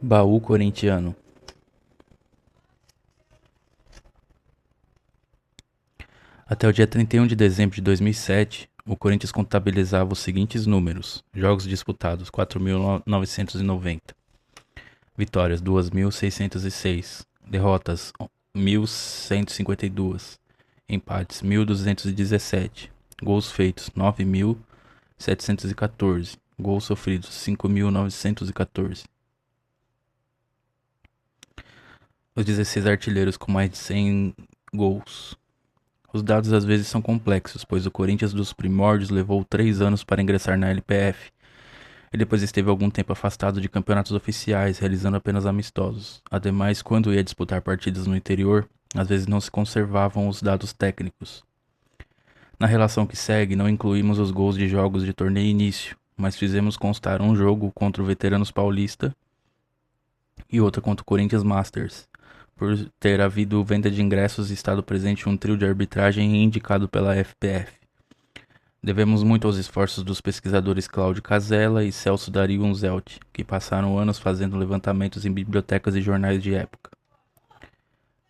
Baú corintiano. Até o dia 31 de dezembro de 2007, o Corinthians contabilizava os seguintes números: jogos disputados 4.990, vitórias 2.606, derrotas 1.152, empates 1.217, gols feitos 9.714, gols sofridos 5.914. Os 16 artilheiros com mais de 100 gols. Os dados às vezes são complexos, pois o Corinthians dos primórdios levou 3 anos para ingressar na LPF e depois esteve algum tempo afastado de campeonatos oficiais, realizando apenas amistosos. Ademais, quando ia disputar partidas no interior, às vezes não se conservavam os dados técnicos. Na relação que segue, não incluímos os gols de jogos de torneio início, mas fizemos constar um jogo contra o Veteranos Paulista e outro contra o Corinthians Masters, por ter havido venda de ingressos e estado presente um trio de arbitragem indicado pela FPF. Devemos muito aos esforços dos pesquisadores Cláudio Casella e Celso Dario Unzelt, que passaram anos fazendo levantamentos em bibliotecas e jornais de época.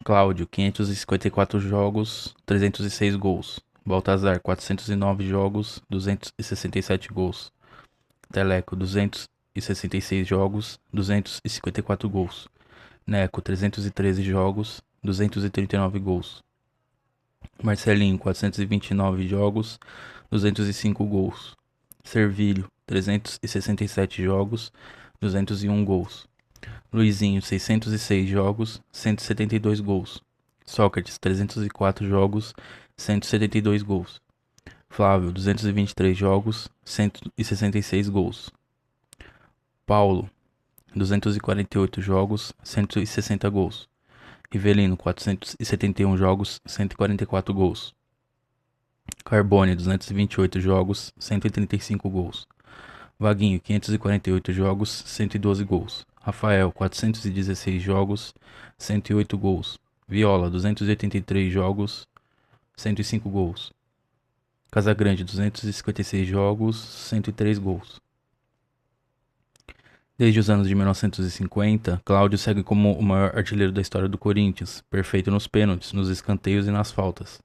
Cláudio, 554 jogos, 306 gols. Baltazar, 409 jogos, 267 gols. Teleco, 266 jogos, 254 gols. Neco, 313 jogos, 239 gols. Marcelinho, 429 jogos, 205 gols. Servilho, 367 jogos, 201 gols. Luizinho, 606 jogos, 172 gols. Sócrates, 304 jogos, 172 gols. Flávio, 223 jogos, 166 gols. Paulo, 248 jogos, 160 gols. Rivelino, 471 jogos, 144 gols. Carbone, 228 jogos, 135 gols. Vaguinho, 548 jogos, 112 gols. Rafael, 416 jogos, 108 gols. Viola, 283 jogos, 105 gols. Casagrande, 256 jogos, 103 gols. Desde os anos de 1950, Cláudio segue como o maior artilheiro da história do Corinthians, perfeito nos pênaltis, nos escanteios e nas faltas.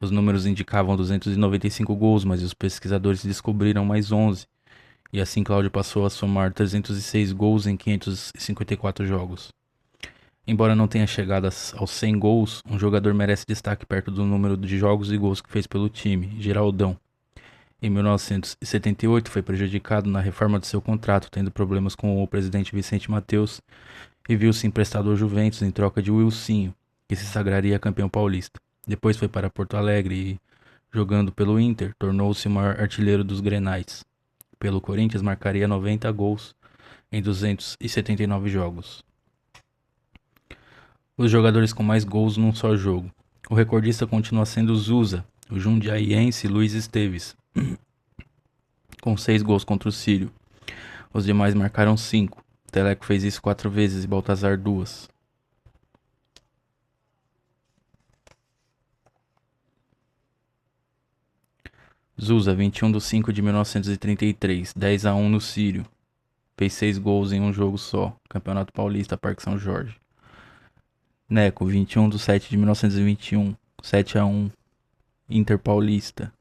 Os números indicavam 295 gols, mas os pesquisadores descobriram mais 11, e assim Cláudio passou a somar 306 gols em 554 jogos. Embora não tenha chegado aos 100 gols, um jogador merece destaque perto do número de jogos e gols que fez pelo time, Geraldão. Em 1978 foi prejudicado na reforma de seu contrato, tendo problemas com o presidente Vicente Mateus, e viu-se emprestado ao Juventus em troca de Wilsinho, que se sagraria campeão paulista. Depois foi para Porto Alegre e, jogando pelo Inter, tornou-se o maior artilheiro dos Grenais. Pelo Corinthians marcaria 90 gols em 279 jogos. Os jogadores com mais gols num só jogo. O recordista continua sendo Zusa, o jundiaiense Luiz Esteves, com 6 gols contra o Sírio. Os demais marcaram 5. Teleco fez isso 4 vezes e Baltazar 2. Zusa, 21/5/1933, 10-1 no Sírio. Fez 6 gols em um jogo só. Campeonato Paulista, Parque São Jorge. Neco, 21/7/1921, 7-1, Inter Paulista.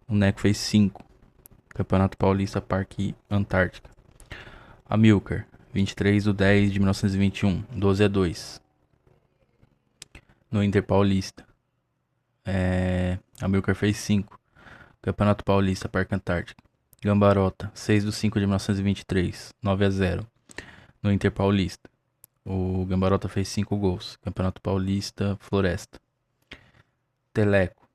O Neco fez 5. Campeonato Paulista, Parque Antártica. Amilcar, 23/10/1921, 12-2. No Inter Paulista. Amilcar fez 5. Campeonato Paulista, Parque Antártica. Gambarota, 6/5/1923, 9-0. No Inter Paulista. O Gambarota fez 5 gols. Campeonato Paulista, Floresta. Teleco,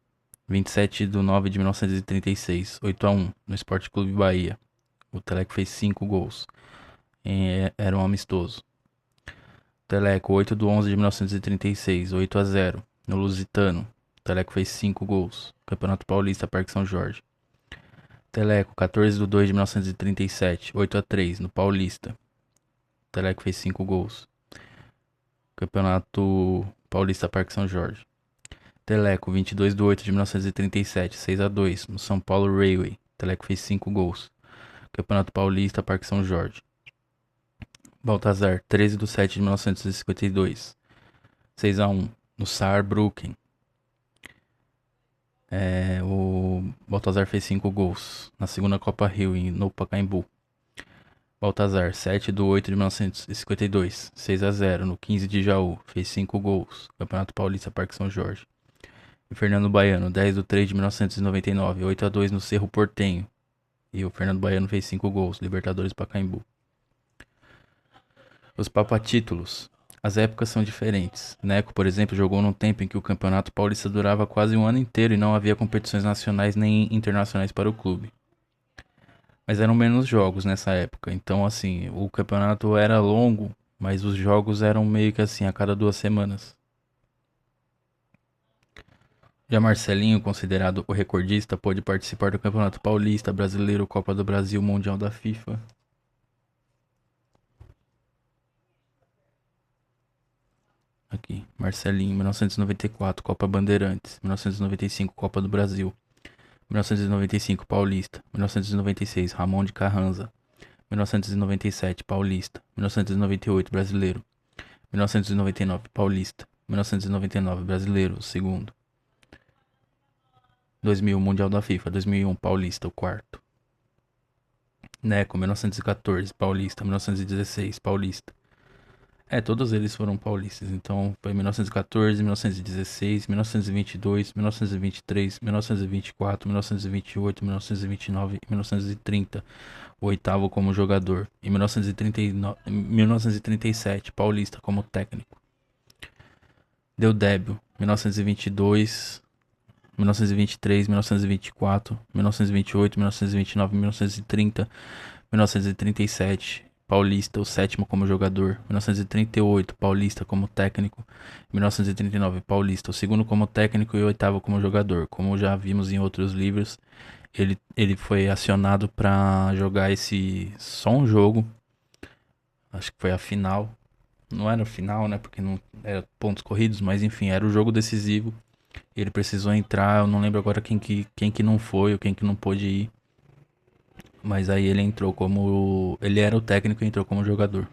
27/9/1936, 8-1, no Sport Clube Bahia. O Teleco fez 5 gols. Era um amistoso. Teleco, 8/11/1936, 8-0, no Lusitano. O Teleco fez 5 gols. Campeonato Paulista, Parque São Jorge. Teleco, 14/2/1937, 8-3, no Paulista. O Teleco fez 5 gols. Campeonato Paulista, Parque São Jorge. Teleco, 22/8/1937, 6-2, no São Paulo Railway. Teleco fez 5 gols. Campeonato Paulista, Parque São Jorge. Baltazar, 13/7/1952. 6-1 no Saarbrücken. O Baltazar fez 5 gols na segunda Copa Rio no Pacaembu. Baltazar, 7/8/1952. 6-0 no 15 de Jaú. Fez 5 gols. Campeonato Paulista, Parque São Jorge. E Fernando Baiano, 10/3/1999. 8-2 no Cerro Portenho. E o Fernando Baiano fez 5 gols. Libertadores, Pacaembu. Os papatítulos. As épocas são diferentes. Neco, por exemplo, jogou num tempo em que o Campeonato Paulista durava quase um ano inteiro e não havia competições nacionais nem internacionais para o clube. Mas eram menos jogos nessa época. Então, assim, o campeonato era longo, mas os jogos eram meio que assim, a cada 2 semanas. Já Marcelinho, considerado o recordista, pôde participar do Campeonato Paulista, Brasileiro, Copa do Brasil, Mundial da FIFA. Aqui, Marcelinho, 1994, Copa Bandeirantes, 1995, Copa do Brasil, 1995, Paulista, 1996, Ramon de Carranza, 1997, Paulista, 1998, Brasileiro, 1999, Paulista, 1999, Brasileiro, o segundo, 2000, Mundial da FIFA, 2001, Paulista, o quarto, Neco, 1914, Paulista, 1916, Paulista. Todos eles foram paulistas. Então foi 1914, 1916, 1922, 1923, 1924, 1928, 1929 e 1930. O oitavo como jogador. Em 1937, paulista como técnico. Deodébio, 1922, 1923, 1924, 1928, 1929, 1930, 1937. Paulista, o sétimo como jogador. 1938, Paulista como técnico. 1939, Paulista, o segundo como técnico e o oitavo como jogador. Como já vimos em outros livros, ele foi acionado para jogar só um jogo. Acho que foi a final. Não era a final, né? Porque não era pontos corridos, mas enfim, era o jogo decisivo. Ele precisou entrar, eu não lembro agora quem que não foi ou quem que não pôde ir. Mas aí ele entrou como. Ele era o técnico e entrou como jogador.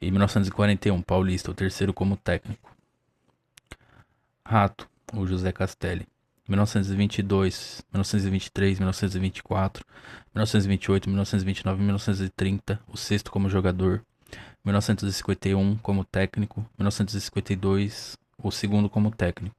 Em 1941, Paulista, o terceiro como técnico. Rato, o José Castelli. 1922, 1923, 1924, 1928, 1929, 1930, o sexto como jogador. 1951 como técnico. 1952, o segundo como técnico.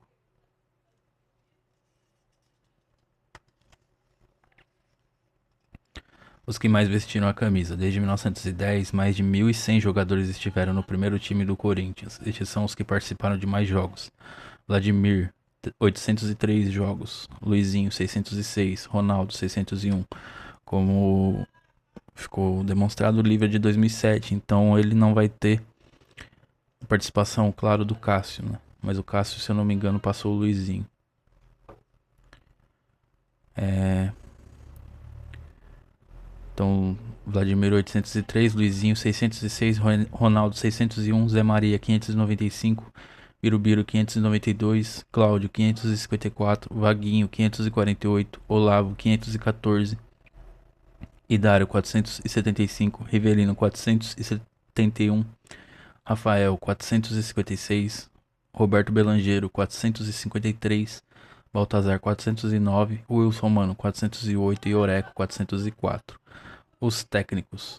Os que mais vestiram a camisa. Desde 1910, mais de 1.100 jogadores estiveram no primeiro time do Corinthians. Estes são os que participaram de mais jogos. Vladimir, 803 jogos. Luizinho, 606. Ronaldo, 601. Como ficou demonstrado o livro de 2007. Então ele não vai ter participação, claro, do Cássio, né? Mas o Cássio, se eu não me engano, passou o Luizinho. Então, Vladimir 803, Luizinho 606, Ronaldo 601, Zé Maria 595, Birubiru 592, Cláudio 554, Vaguinho 548, Olavo 514, Idário 475, Rivelino 471, Rafael 456, Roberto Belangeiro 453, Baltazar 409, Wilson Mano 408 e Oreco 404. Os técnicos.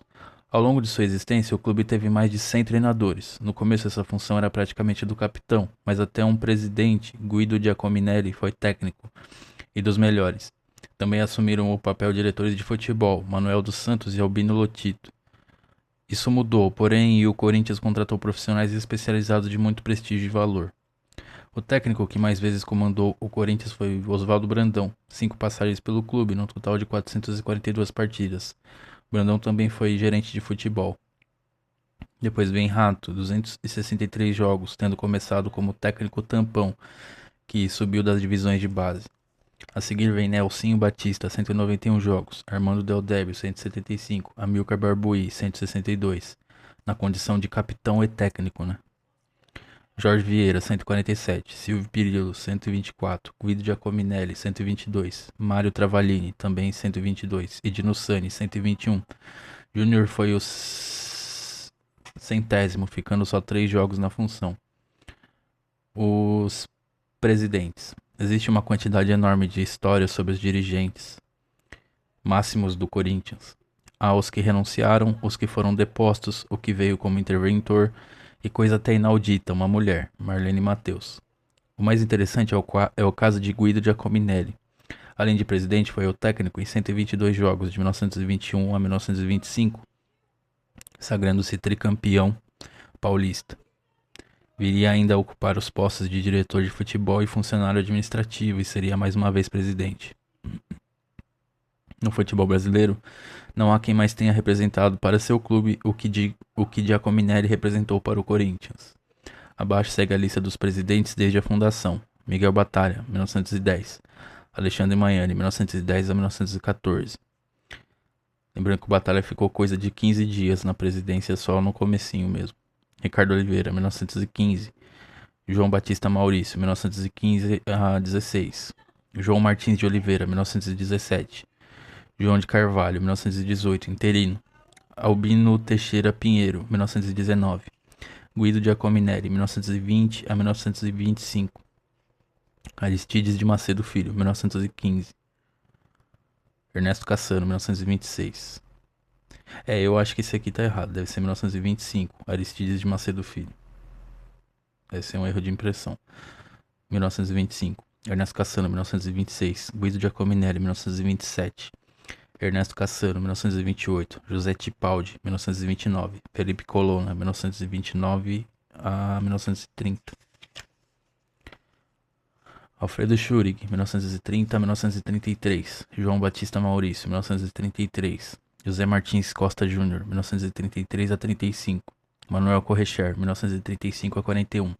Ao longo de sua existência, o clube teve mais de 100 treinadores. No começo, essa função era praticamente do capitão, mas até um presidente, Guido Giacominelli, foi técnico e dos melhores. Também assumiram o papel diretores de futebol, Manuel dos Santos e Albino Lotito. Isso mudou, porém, e o Corinthians contratou profissionais especializados de muito prestígio e valor. O técnico que mais vezes comandou o Corinthians foi Oswaldo Brandão, 5 passagens pelo clube, no total de 442 partidas. Brandão também foi gerente de futebol. Depois vem Rato, 263 jogos, tendo começado como técnico tampão, que subiu das divisões de base. A seguir vem Nelsinho Batista, 191 jogos, Armando Del Débio, 175, Amilcar Barbuí, 162, na condição de capitão e técnico, né? Jorge Vieira, 147, Silvio Pirillo, 124, Guido Giacominelli, 122, Mário Travaglini, também 122, e Dino Sani, 121. Júnior foi o centésimo, ficando só 3 jogos na função. Os presidentes. Existe uma quantidade enorme de histórias sobre os dirigentes máximos do Corinthians. Há os que renunciaram, os que foram depostos, o que veio como interventor e coisa até inaudita, uma mulher, Marlene Matheus. O mais interessante é o caso de Guido Giacominelli. Além de presidente, foi o técnico em 122 jogos de 1921 a 1925, sagrando-se tricampeão paulista. Viria ainda a ocupar os postos de diretor de futebol e funcionário administrativo e seria mais uma vez presidente. No futebol brasileiro, não há quem mais tenha representado para seu clube o que Giacominelli representou para o Corinthians. Abaixo segue a lista dos presidentes desde a fundação. Miguel Batalha, 1910. Alexandre Magnani, 1910 a 1914. Lembrando que o Batalha ficou coisa de 15 dias na presidência, só no comecinho mesmo. Ricardo Oliveira, 1915. João Batista Maurício, 1915 a 16. João Martins de Oliveira, 1917. João de Carvalho, 1918, interino. Albino Teixeira Pinheiro, 1919. Guido Giacominelli, 1920 a 1925. Aristides de Macedo Filho, 1915. Ernesto Cassano, 1926. Eu acho que esse aqui tá errado, deve ser 1925. Aristides de Macedo Filho. Deve ser um erro de impressão. 1925. Ernesto Cassano, 1926. Guido Giacominelli, 1927. Ernesto Cassano, 1928. José Tipaldi, 1929. Felipe Colonna, 1929 a 1930. Alfredo Schurig, 1930 a 1933. João Batista Maurício, 1933. José Martins Costa Júnior, 1933 a 35. Manuel Correcher, 1935 a 41.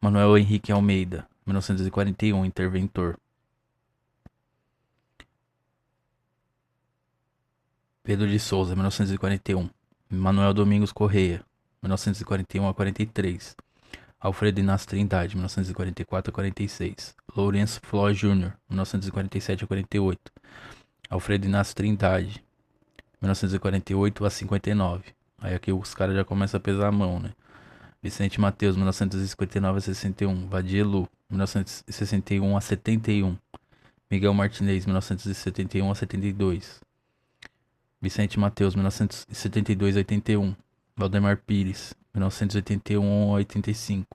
Manuel Henrique Almeida, 1941, interventor. Pedro de Souza, 1941. Manuel Domingos Correia, 1941 a 43. Alfredo Inácio Trindade, 1944 a 46. Lourenço Fló Júnior, 1947 a 48. Alfredo Inácio Trindade, 1948 a 59. Aí aqui os caras já começam a pesar a mão, né? Vicente Mateus, 1959 a 61. Vadielu, 1961 a 71. Miguel Martinez, 1971 a 72. Vicente Mateus, 1972 a 81. Valdemar Pires, 1981 a 85.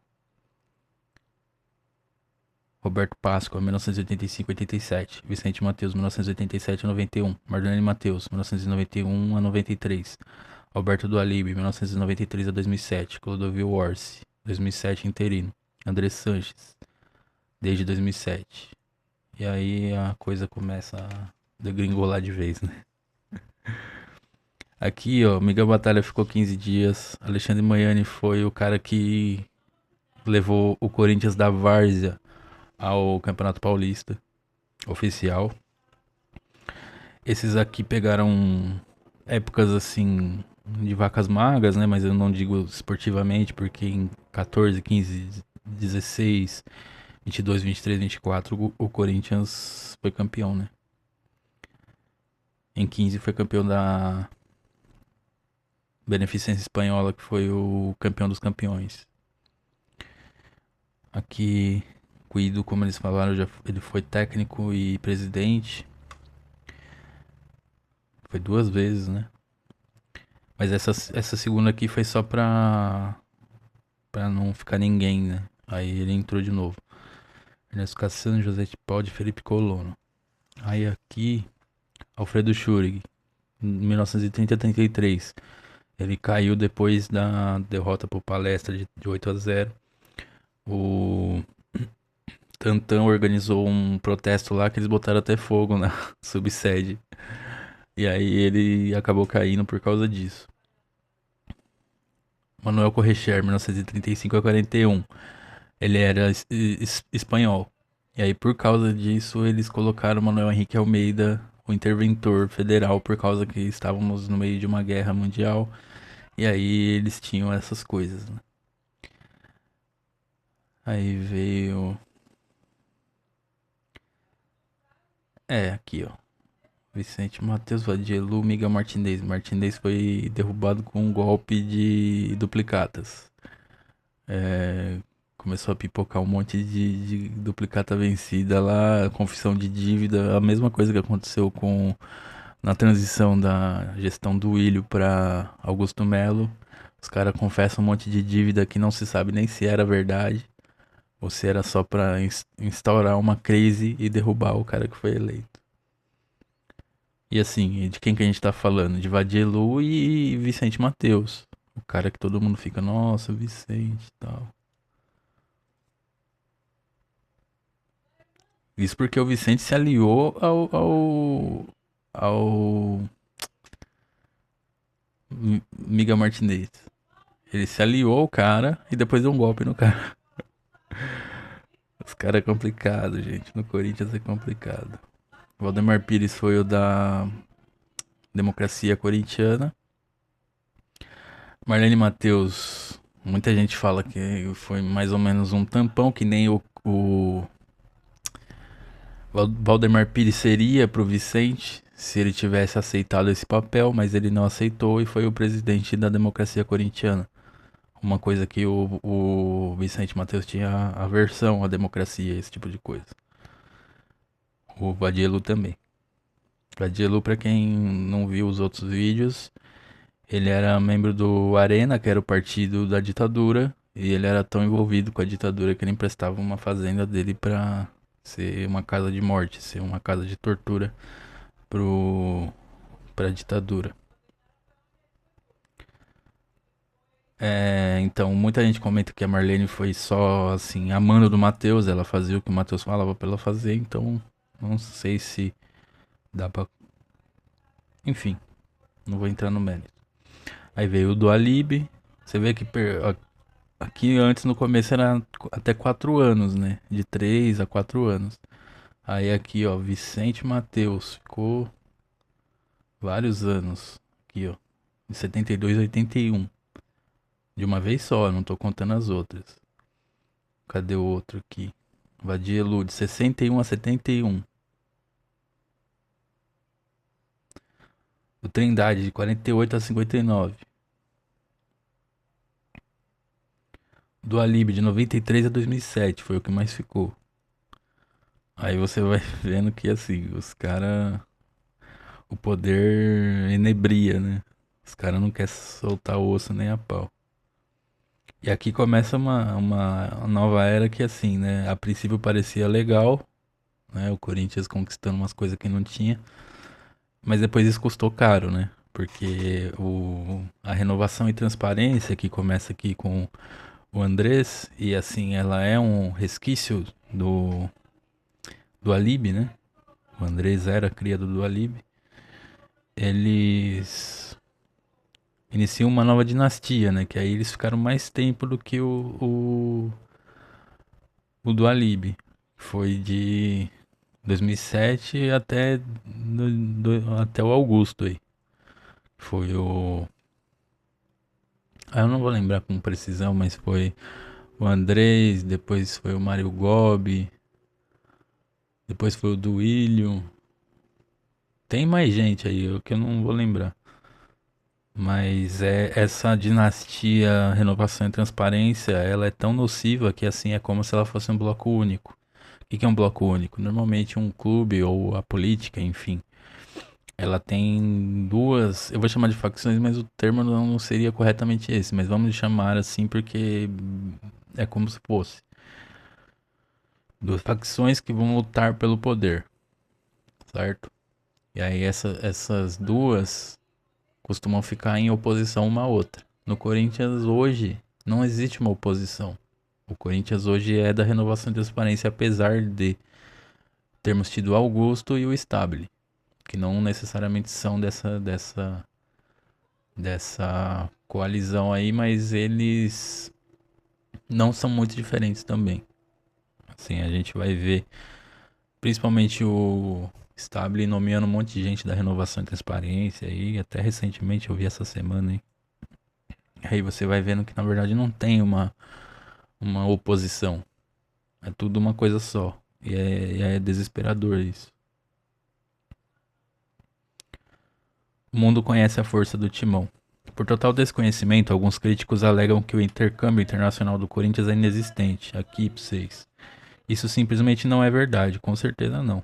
Roberto Páscoa, 1985 a 87. Vicente Mateus, 1987 a 91. Marlene Mateus, 1991 a 93. Alberto Dualib, 1993 a 2007. Clodovil Orsi, 2007 interino. André Sanches, desde 2007. E aí a coisa começa a degringolar de vez, né? Aqui, ó, Miguel Batalha ficou 15 dias. Alexandre Magnani foi o cara que levou o Corinthians da várzea ao Campeonato Paulista oficial. Esses aqui pegaram épocas assim de vacas magras, né? Mas eu não digo esportivamente, porque em 14, 15, 16, 22, 23, 24 o Corinthians foi campeão, né? Em 15 foi campeão da Beneficência Espanhola, que foi o campeão dos campeões. Aqui, Guido, como eles falaram, ele foi técnico e presidente. Foi 2 vezes, né? Mas essa segunda aqui foi só pra não ficar ninguém, né? Aí ele entrou de novo. Ernesto Cassano, José Tipaldi, Felipe Colonna. Aí aqui, Alfredo Schurig, 1930 a 33. Ele caiu depois da derrota por Palestra de 8 a 0. O Tantan organizou um protesto lá que eles botaram até fogo na subsede. E aí ele acabou caindo por causa disso. Manuel Correcher, 1935 a 41. Ele era espanhol. E aí por causa disso eles colocaram Manuel Henrique Almeida, o interventor federal, por causa que estávamos no meio de uma guerra mundial. E aí eles tinham essas coisas, né? Aí veio... aqui ó. Vicente Matheus, Vadielu, Miguel Martinez. Martinez foi derrubado com um golpe de duplicatas. É, começou a pipocar um monte de duplicata vencida lá, confissão de dívida, a mesma coisa que aconteceu com na transição da gestão do Ilho para Augusto Melo. Os caras confessam um monte de dívida que não se sabe nem se era verdade ou se era só para instaurar uma crise e derrubar o cara que foi eleito. E assim, de quem que a gente tá falando? De Vadielu e Vicente Mateus. O cara que todo mundo fica, nossa, Vicente e tal. Isso porque o Vicente se aliou ao Miguel Martinez. Ele se aliou ao cara e depois deu um golpe no cara. Os caras é complicado, gente. No Corinthians é complicado. Valdemar Pires foi o da democracia corintiana. Marlene Matheus, muita gente fala que foi mais ou menos um tampão, que nem o Valdemar Pires seria pro Vicente se ele tivesse aceitado esse papel, mas ele não aceitou e foi o presidente da democracia corintiana. Uma coisa que o Vicente Matheus tinha aversão à democracia, esse tipo de coisa. O Vadielu também. Vadielu, pra quem não viu os outros vídeos, ele era membro do Arena, que era o partido da ditadura, e ele era tão envolvido com a ditadura que ele emprestava uma fazenda dele pra ser uma casa de morte, ser uma casa de tortura pra ditadura. Então, muita gente comenta que a Marlene foi só, assim, a mano do Matheus, ela fazia o que o Matheus falava pra ela fazer, então não sei se dá pra... Enfim, não vou entrar no mérito. Aí veio o do Alibi, você vê que aqui antes no começo era até 4 anos, né? De 3 a 4 anos. Aí aqui, ó, Vicente Matheus ficou vários anos. Aqui, ó, de 72 a 81. De uma vez só, não tô contando as outras. Cadê o outro aqui? Vadielu, de 61 a 71. O Trindade, de 48 a 59. Do Alibi, de 93 a 2007, foi o que mais ficou. Aí você vai vendo que, assim, os caras... O poder enebria, né? Os caras não querem soltar o osso nem a pau. E aqui começa uma nova era que, assim, né? A princípio parecia legal, né? O Corinthians conquistando umas coisas que não tinha. Mas depois isso custou caro, né? Porque a renovação e transparência que começa aqui com o Andrés, e assim, ela é um resquício do Alibi, né? O Andrés era criado do Alibi. Eles iniciam uma nova dinastia, né? Que aí eles ficaram mais tempo do que o do Alibi. Foi de 2007 até, até o Augusto aí. Foi o... Ah, eu não vou lembrar com precisão, mas foi o Andrés, depois foi o Mário Gobi, depois foi o Duílio. Tem mais gente aí, que eu não vou lembrar. Mas essa dinastia, renovação e transparência, ela é tão nociva que assim é como se ela fosse um bloco único. O que é um bloco único? Normalmente um clube ou a política, enfim, ela tem duas, eu vou chamar de facções, mas o termo não seria corretamente esse, mas vamos chamar assim porque é como se fosse duas facções que vão lutar pelo poder, certo? E aí essas duas costumam ficar em oposição uma à outra. No Corinthians hoje não existe uma oposição. O Corinthians hoje é da renovação e transparência, apesar de termos tido Augusto e o Stabile, que não necessariamente são dessa coalizão aí, mas eles não são muito diferentes também. Assim, a gente vai ver principalmente o Stabile nomeando um monte de gente da renovação e transparência aí, até recentemente eu vi essa semana aí. Aí você vai vendo que na verdade não tem uma oposição. É tudo uma coisa só. E é desesperador isso. O mundo conhece a força do Timão. Por total desconhecimento, alguns críticos alegam que o intercâmbio internacional do Corinthians é inexistente. Aqui, pra vocês. Isso simplesmente não é verdade, com certeza não.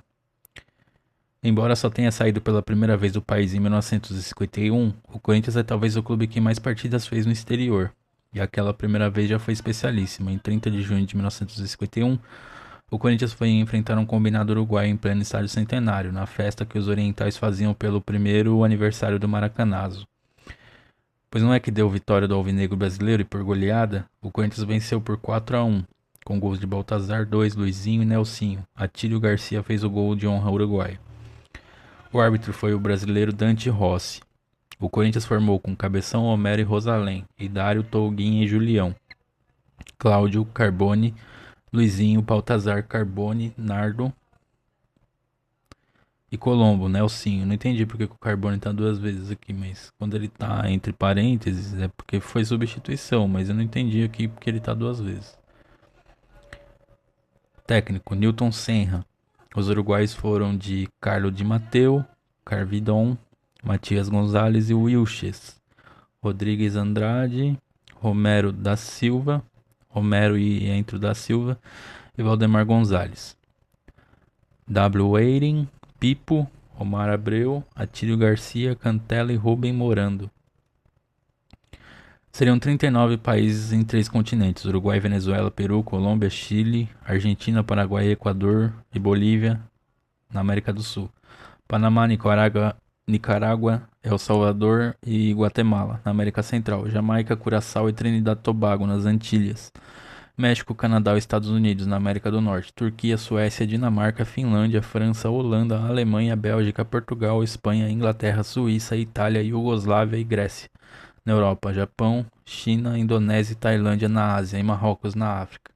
Embora só tenha saído pela primeira vez do país em 1951, o Corinthians é talvez o clube que mais partidas fez no exterior. E aquela primeira vez já foi especialíssima. Em 30 de junho de 1951, o Corinthians foi enfrentar um combinado uruguaio em pleno estádio Centenário, na festa que os orientais faziam pelo primeiro aniversário do Maracanazo. Pois não é que deu vitória do alvinegro brasileiro e por goleada, o Corinthians venceu por 4-1, com gols de Baltazar 2, Luizinho e Nelsinho. Atílio Garcia fez o gol de honra uruguaio. O árbitro foi o brasileiro Dante Rossi. O Corinthians formou com Cabeção, Homero e Rosalém, Idário, Touguinho e Julião, Cláudio, Carbone, Luizinho, Baltazar, Carbone, Nardo e Colombo, Nelsinho. Não entendi porque que o Carbone tá duas vezes aqui, mas quando ele tá entre parênteses é porque foi substituição, mas eu não entendi aqui porque ele tá duas vezes. Técnico, Newton Senra. Os uruguaios foram de Carlo Di Matteo, Carvidon, Matias Gonzalez e Wilches. Rodrigues Andrade, Romero da Silva, Romero e Entro da Silva e Valdemar Gonzalez. W. Weiring, Pipo, Omar Abreu, Atílio Garcia, Cantela e Rubem Morando. Seriam 39 países em 3 continentes: Uruguai, Venezuela, Peru, Colômbia, Chile, Argentina, Paraguai, Equador e Bolívia, na América do Sul. Panamá, Nicarágua, El Salvador e Guatemala, na América Central. Jamaica, Curaçao e Trinidad e Tobago, nas Antilhas. México, Canadá e Estados Unidos, na América do Norte. Turquia, Suécia, Dinamarca, Finlândia, França, Holanda, Alemanha, Bélgica, Portugal, Espanha, Inglaterra, Suíça, Itália, Iugoslávia e Grécia, na Europa. Japão, China, Indonésia e Tailândia, na Ásia. E Marrocos, na África.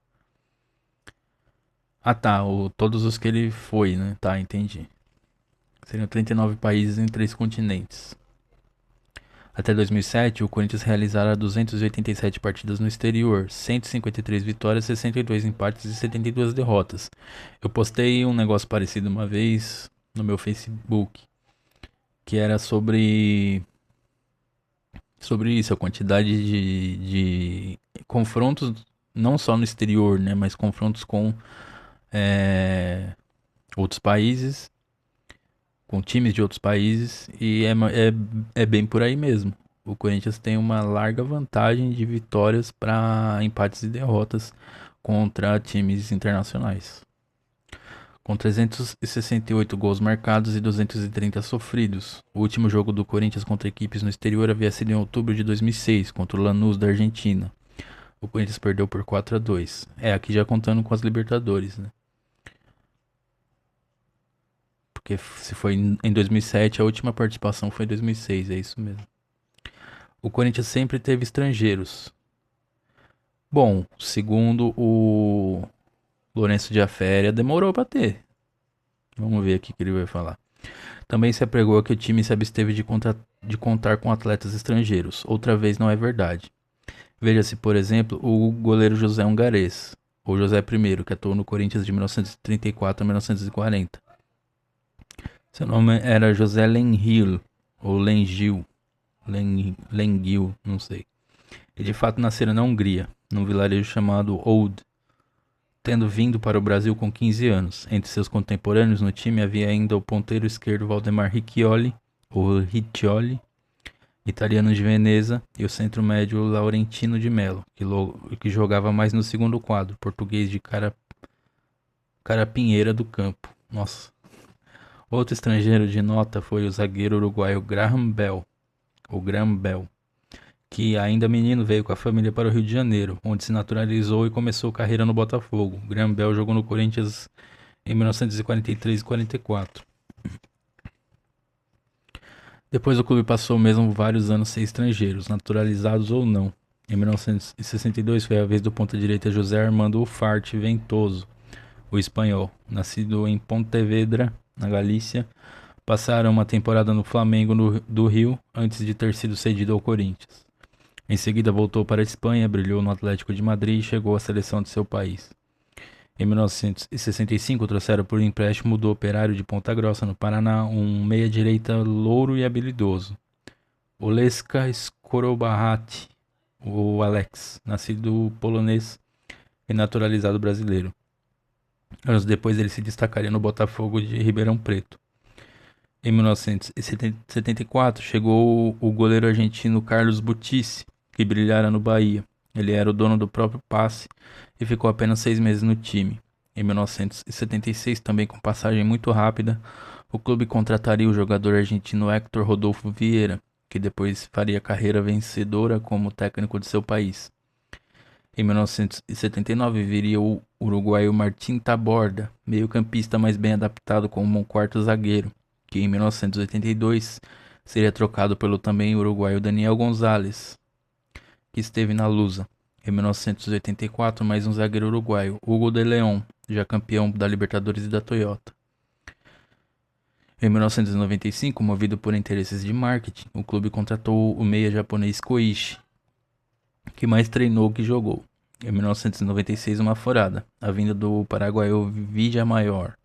Ah tá, todos os que ele foi, né? Tá, entendi. Seriam 39 países em 3 continentes. Até 2007, o Corinthians realizara 287 partidas no exterior, 153 vitórias, 62 empates e 72 derrotas. Eu postei um negócio parecido uma vez no meu Facebook, que era sobre isso, a quantidade de confrontos, não só no exterior, né, mas confrontos com outros países, com times de outros países, e é bem por aí mesmo. O Corinthians tem uma larga vantagem de vitórias para empates e derrotas contra times internacionais. Com 368 gols marcados e 230 sofridos. O último jogo do Corinthians contra equipes no exterior havia sido em outubro de 2006, contra o Lanús da Argentina. O Corinthians perdeu por 4-2. Aqui já contando com as Libertadores, né? Porque se foi em 2007, a última participação foi em 2006, é isso mesmo. O Corinthians sempre teve estrangeiros. Bom, segundo o Lourenço de Aféria, demorou pra ter. Vamos ver aqui o que ele vai falar. Também se apregou que o time se absteve de contar com atletas estrangeiros. Outra vez não é verdade. Veja-se, por exemplo, o goleiro José Ungares, ou José I, que atuou no Corinthians de 1934 a 1940. Seu nome era José Lenhil, ou Lengil, não sei. Ele de fato nascera na Hungria, num vilarejo chamado Old, tendo vindo para o Brasil com 15 anos. Entre seus contemporâneos no time havia ainda o ponteiro esquerdo Valdemar Riccioli, ou Riccioli, italiano de Veneza, e o centro médio Laurentino de Melo, que jogava mais no segundo quadro, português de Carapinheira do Campo. Nossa. Outro estrangeiro de nota foi o zagueiro uruguaio Graham Bell, que ainda menino veio com a família para o Rio de Janeiro, onde se naturalizou e começou carreira no Botafogo. Graham Bell jogou no Corinthians em 1943 e 44. Depois o clube passou mesmo vários anos sem estrangeiros, naturalizados ou não. Em 1962 foi a vez do ponta-direita José Armando Ufarte Ventoso, o espanhol, nascido em Pontevedra, na Galícia. Passaram uma temporada no Flamengo do Rio, antes de ter sido cedido ao Corinthians. Em seguida voltou para a Espanha, brilhou no Atlético de Madrid e chegou à seleção de seu país. Em 1965 trouxeram por empréstimo do Operário de Ponta Grossa, no Paraná, um meia-direita louro e habilidoso, Oleska Skorobahat, o Alex, nascido polonês e naturalizado brasileiro. Anos depois ele se destacaria no Botafogo de Ribeirão Preto. Em 1974 chegou o goleiro argentino Carlos Butici, que brilhara no Bahia. Ele era o dono do próprio passe e ficou apenas 6 meses no time. Em 1976, também com passagem muito rápida, o clube contrataria o jogador argentino Héctor Rodolfo Vieira, que depois faria carreira vencedora como técnico de seu país. Em 1979 viria o uruguaio Martín Taborda, meio-campista mais bem adaptado como um quarto zagueiro, que em 1982 seria trocado pelo também uruguaio Daniel Gonzalez, que esteve na Lusa. Em 1984, mais um zagueiro uruguaio, Hugo de León, já campeão da Libertadores e da Toyota. Em 1995, movido por interesses de marketing, o clube contratou o meia japonês Koichi, que mais treinou que jogou. Em 1996, uma forada, a vinda do paraguaio Villa Maior,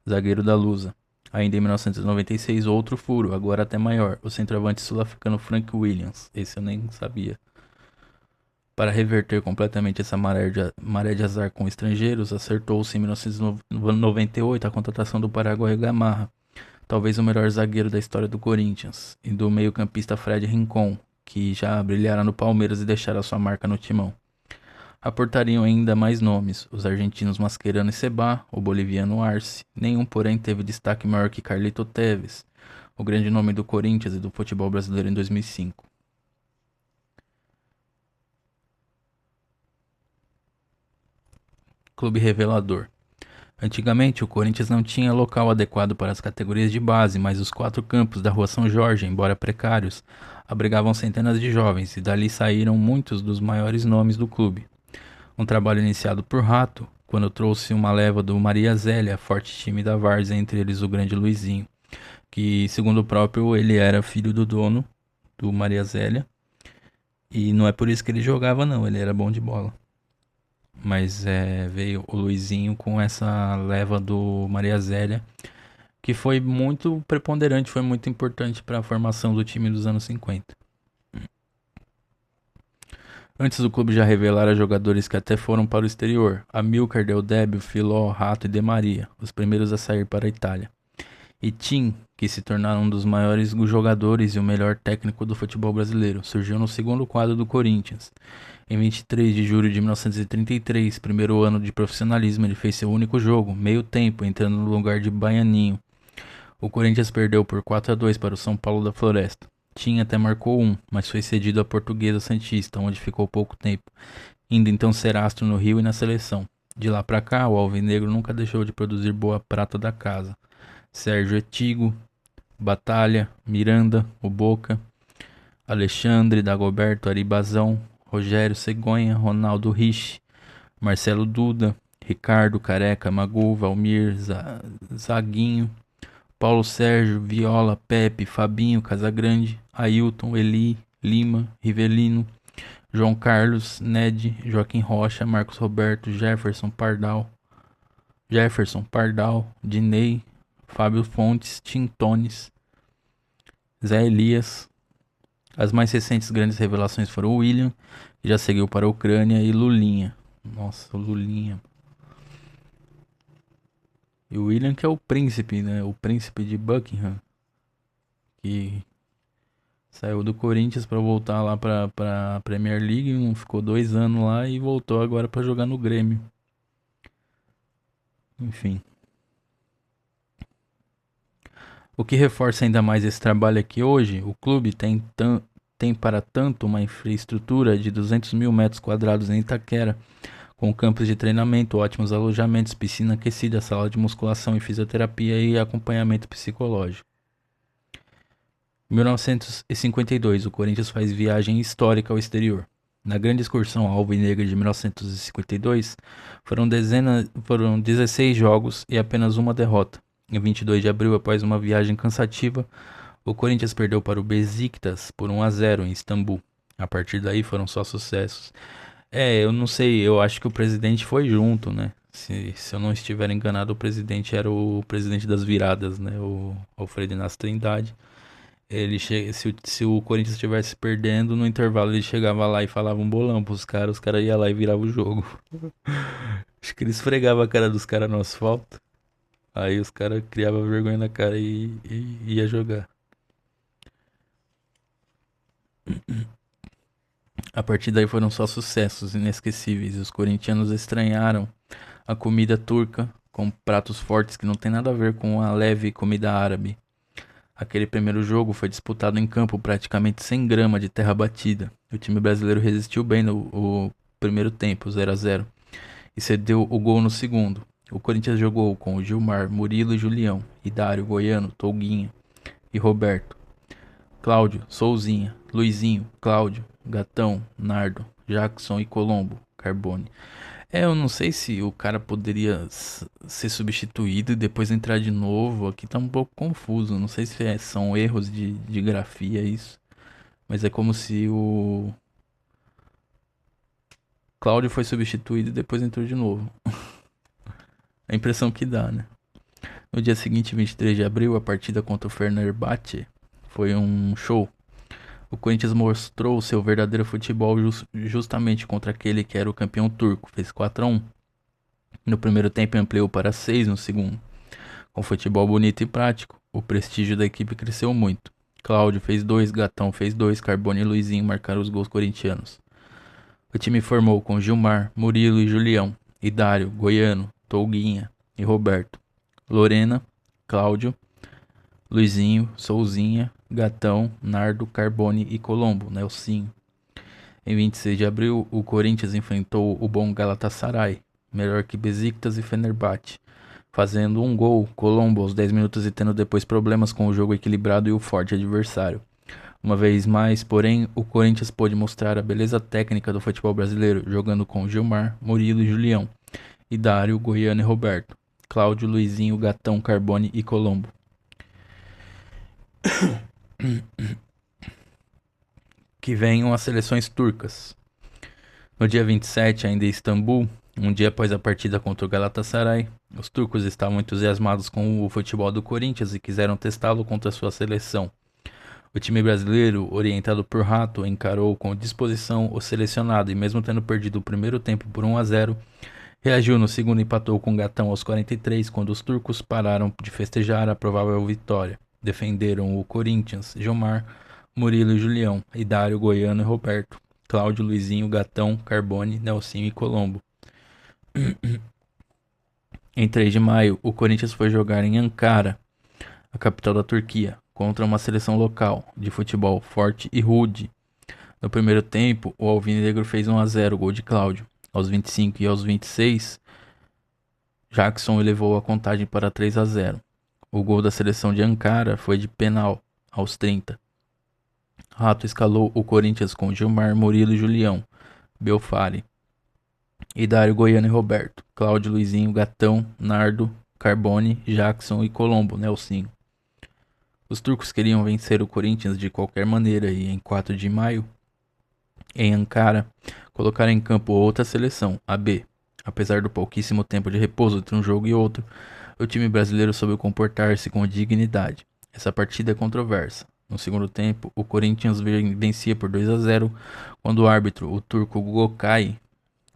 zagueiro da Lusa. Ainda em 1996, outro furo, agora até maior, o centroavante sul-africano Frank Williams. Esse eu nem sabia. Para reverter completamente essa maré de azar com estrangeiros, acertou-se em 1998 a contratação do paraguaio Gamarra, talvez o melhor zagueiro da história do Corinthians, e do meio-campista Fred Rincon, que já brilhara no Palmeiras e deixara sua marca no timão. Aportariam ainda mais nomes, os argentinos Mascherano e Seba, o boliviano Arce. Nenhum, porém, teve destaque maior que Carlito Tevez, o grande nome do Corinthians e do futebol brasileiro em 2005. Clube revelador. Antigamente, o Corinthians não tinha local adequado para as categorias de base, mas os 4 campos da Rua São Jorge, embora precários, abrigavam centenas de jovens e dali saíram muitos dos maiores nomes do clube. Um trabalho iniciado por Rato, quando trouxe uma leva do Maria Zélia, forte time da Várzea, entre eles o grande Luizinho, que, segundo o próprio, ele era filho do dono do Maria Zélia, e não é por isso que ele jogava não, ele era bom de bola. Mas veio o Luizinho com essa leva do Maria Zélia, que foi muito preponderante, foi muito importante para a formação do time dos anos 50. Antes do clube já revelara jogadores que até foram para o exterior: Amilcar, Del Débio, Filó, Rato e De Maria, os primeiros a sair para a Itália. E Tim, que se tornaram um dos maiores jogadores e o melhor técnico do futebol brasileiro, surgiu no segundo quadro do Corinthians. Em 23 de julho de 1933, primeiro ano de profissionalismo, ele fez seu único jogo, meio tempo, entrando no lugar de Baianinho. O Corinthians perdeu por 4-2 para o São Paulo da Floresta. Tim até marcou um, mas foi cedido à Portuguesa Santista, onde ficou pouco tempo, indo então ser astro no Rio e na seleção. De lá pra cá, o Alvinegro nunca deixou de produzir boa prata da casa. Sérgio Etigo, Batalha, Miranda, o Boca, Alexandre, Dagoberto, Aribazão, Rogério Cegonha, Ronaldo Rich, Marcelo Duda, Ricardo Careca, Magu, Valmir, Zaguinho, Paulo Sérgio, Viola, Pepe, Fabinho, Casagrande, Ailton, Eli, Lima, Rivelino, João Carlos, Ned, Joaquim Rocha, Marcos Roberto, Jefferson Pardal, Dinei, Fábio Fontes, Tintones, Zé Elias. As mais recentes grandes revelações foram o William, que já seguiu para a Ucrânia, e Lulinha. Nossa, o Lulinha. E o William, que é o príncipe, né? O príncipe de Buckingham, que saiu do Corinthians para voltar lá para a Premier League, ficou 2 anos lá e voltou agora para jogar no Grêmio. Enfim. O que reforça ainda mais esse trabalho é que hoje o clube tem para tanto uma infraestrutura de 200 mil metros quadrados em Itaquera, com campos de treinamento, ótimos alojamentos, piscina aquecida, sala de musculação e fisioterapia e acompanhamento psicológico. Em 1952, o Corinthians faz viagem histórica ao exterior. Na grande excursão alvinegra de 1952, foram 16 jogos e apenas uma derrota. Em 22 de abril, após uma viagem cansativa, o Corinthians perdeu para o Besiktas por 1-0 em Istambul. A partir daí foram só sucessos. Eu não sei, eu acho que o presidente foi junto, né? Se eu não estiver enganado, o presidente era o presidente das viradas, né? O Alfredo Inácio Trindade. Se o Corinthians estivesse perdendo, no intervalo ele chegava lá e falava um bolão pros caras, os caras iam lá e viravam o jogo. Acho que ele esfregava a cara dos caras no asfalto. Aí os caras criavam vergonha na cara e ia jogar. A partir daí foram só sucessos inesquecíveis. Os corintianos estranharam a comida turca com pratos fortes que não tem nada a ver com a leve comida árabe. Aquele primeiro jogo foi disputado em campo praticamente sem grama de terra batida. O time brasileiro resistiu bem no primeiro tempo, 0-0, e cedeu o gol no segundo. O Corinthians jogou com Gilmar, Murilo e Julião, Idário, Goiano, Tolguinha e Roberto, Cláudio, Souzinha, Luizinho, Cláudio, Gatão, Nardo, Jackson e Colombo, Carbone. Eu não sei se o cara poderia ser substituído e depois entrar de novo. Aqui tá um pouco confuso. Não sei se são erros de grafia isso. Mas é como se o Cláudio foi substituído e depois entrou de novo. A impressão que dá, né? No dia seguinte, 23 de abril, a partida contra o Fenerbahçe foi um show. O Corinthians mostrou seu verdadeiro futebol justamente contra aquele que era o campeão turco. Fez 4-1. No primeiro tempo ampliou para 6 no segundo. Com futebol bonito e prático, o prestígio da equipe cresceu muito. Cláudio fez 2, Gatão fez 2, Carbone e Luizinho marcaram os gols corintianos. O time formou com Gilmar, Murilo e Julião, Idário, Goiano, Tolguinha e Roberto, Lorena, Cláudio, Luizinho, Souzinha, Gatão, Nardo, Carbone e Colombo, Nelsinho. Em 26 de abril, o Corinthians enfrentou o bom Galatasaray, melhor que Besiktas e Fenerbahçe, fazendo um gol, Colombo aos 10 minutos e tendo depois problemas com o jogo equilibrado e o forte adversário. Uma vez mais, porém, o Corinthians pôde mostrar a beleza técnica do futebol brasileiro, jogando com Gilmar, Murilo e Julião, Idário, Goiano e Roberto, Cláudio, Luizinho, Gatão, Carbone e Colombo. Que venham as seleções turcas. No dia 27, ainda em Istambul, um dia após a partida contra o Galatasaray, os turcos estavam entusiasmados com o futebol do Corinthians e quiseram testá-lo contra sua seleção. O time brasileiro, orientado por Rato, encarou com disposição o selecionado e, mesmo tendo perdido o primeiro tempo por 1-0, reagiu no segundo e empatou com Gatão aos 43, quando os turcos pararam de festejar a provável vitória. Defenderam o Corinthians, Gilmar, Murilo e Julião, Idário, Goiano e Roberto, Cláudio, Luizinho, Gatão, Carbone, Nelsinho e Colombo. Em 3 de maio, o Corinthians foi jogar em Ankara, a capital da Turquia, contra uma seleção local de futebol forte e rude. No primeiro tempo, o Alvinegro fez 1-0, gol de Cláudio. Aos 25 e aos 26, Jackson elevou a contagem para 3-0. O gol da seleção de Ankara foi de penal, aos 30. Rato escalou o Corinthians com Gilmar, Murilo e Julião, Belfari, Idário, Goiano e Roberto, Cláudio, Luizinho, Gatão, Nardo, Carbone, Jackson e Colombo, Nelsinho. Os turcos queriam vencer o Corinthians de qualquer maneira e, em 4 de maio, em Ankara, colocaram em campo outra seleção, a B. Apesar do pouquíssimo tempo de repouso entre um jogo e outro, o time brasileiro soube comportar-se com dignidade. Essa partida é controversa. No segundo tempo, o Corinthians vencia por 2-0, quando o árbitro, o turco Gökay,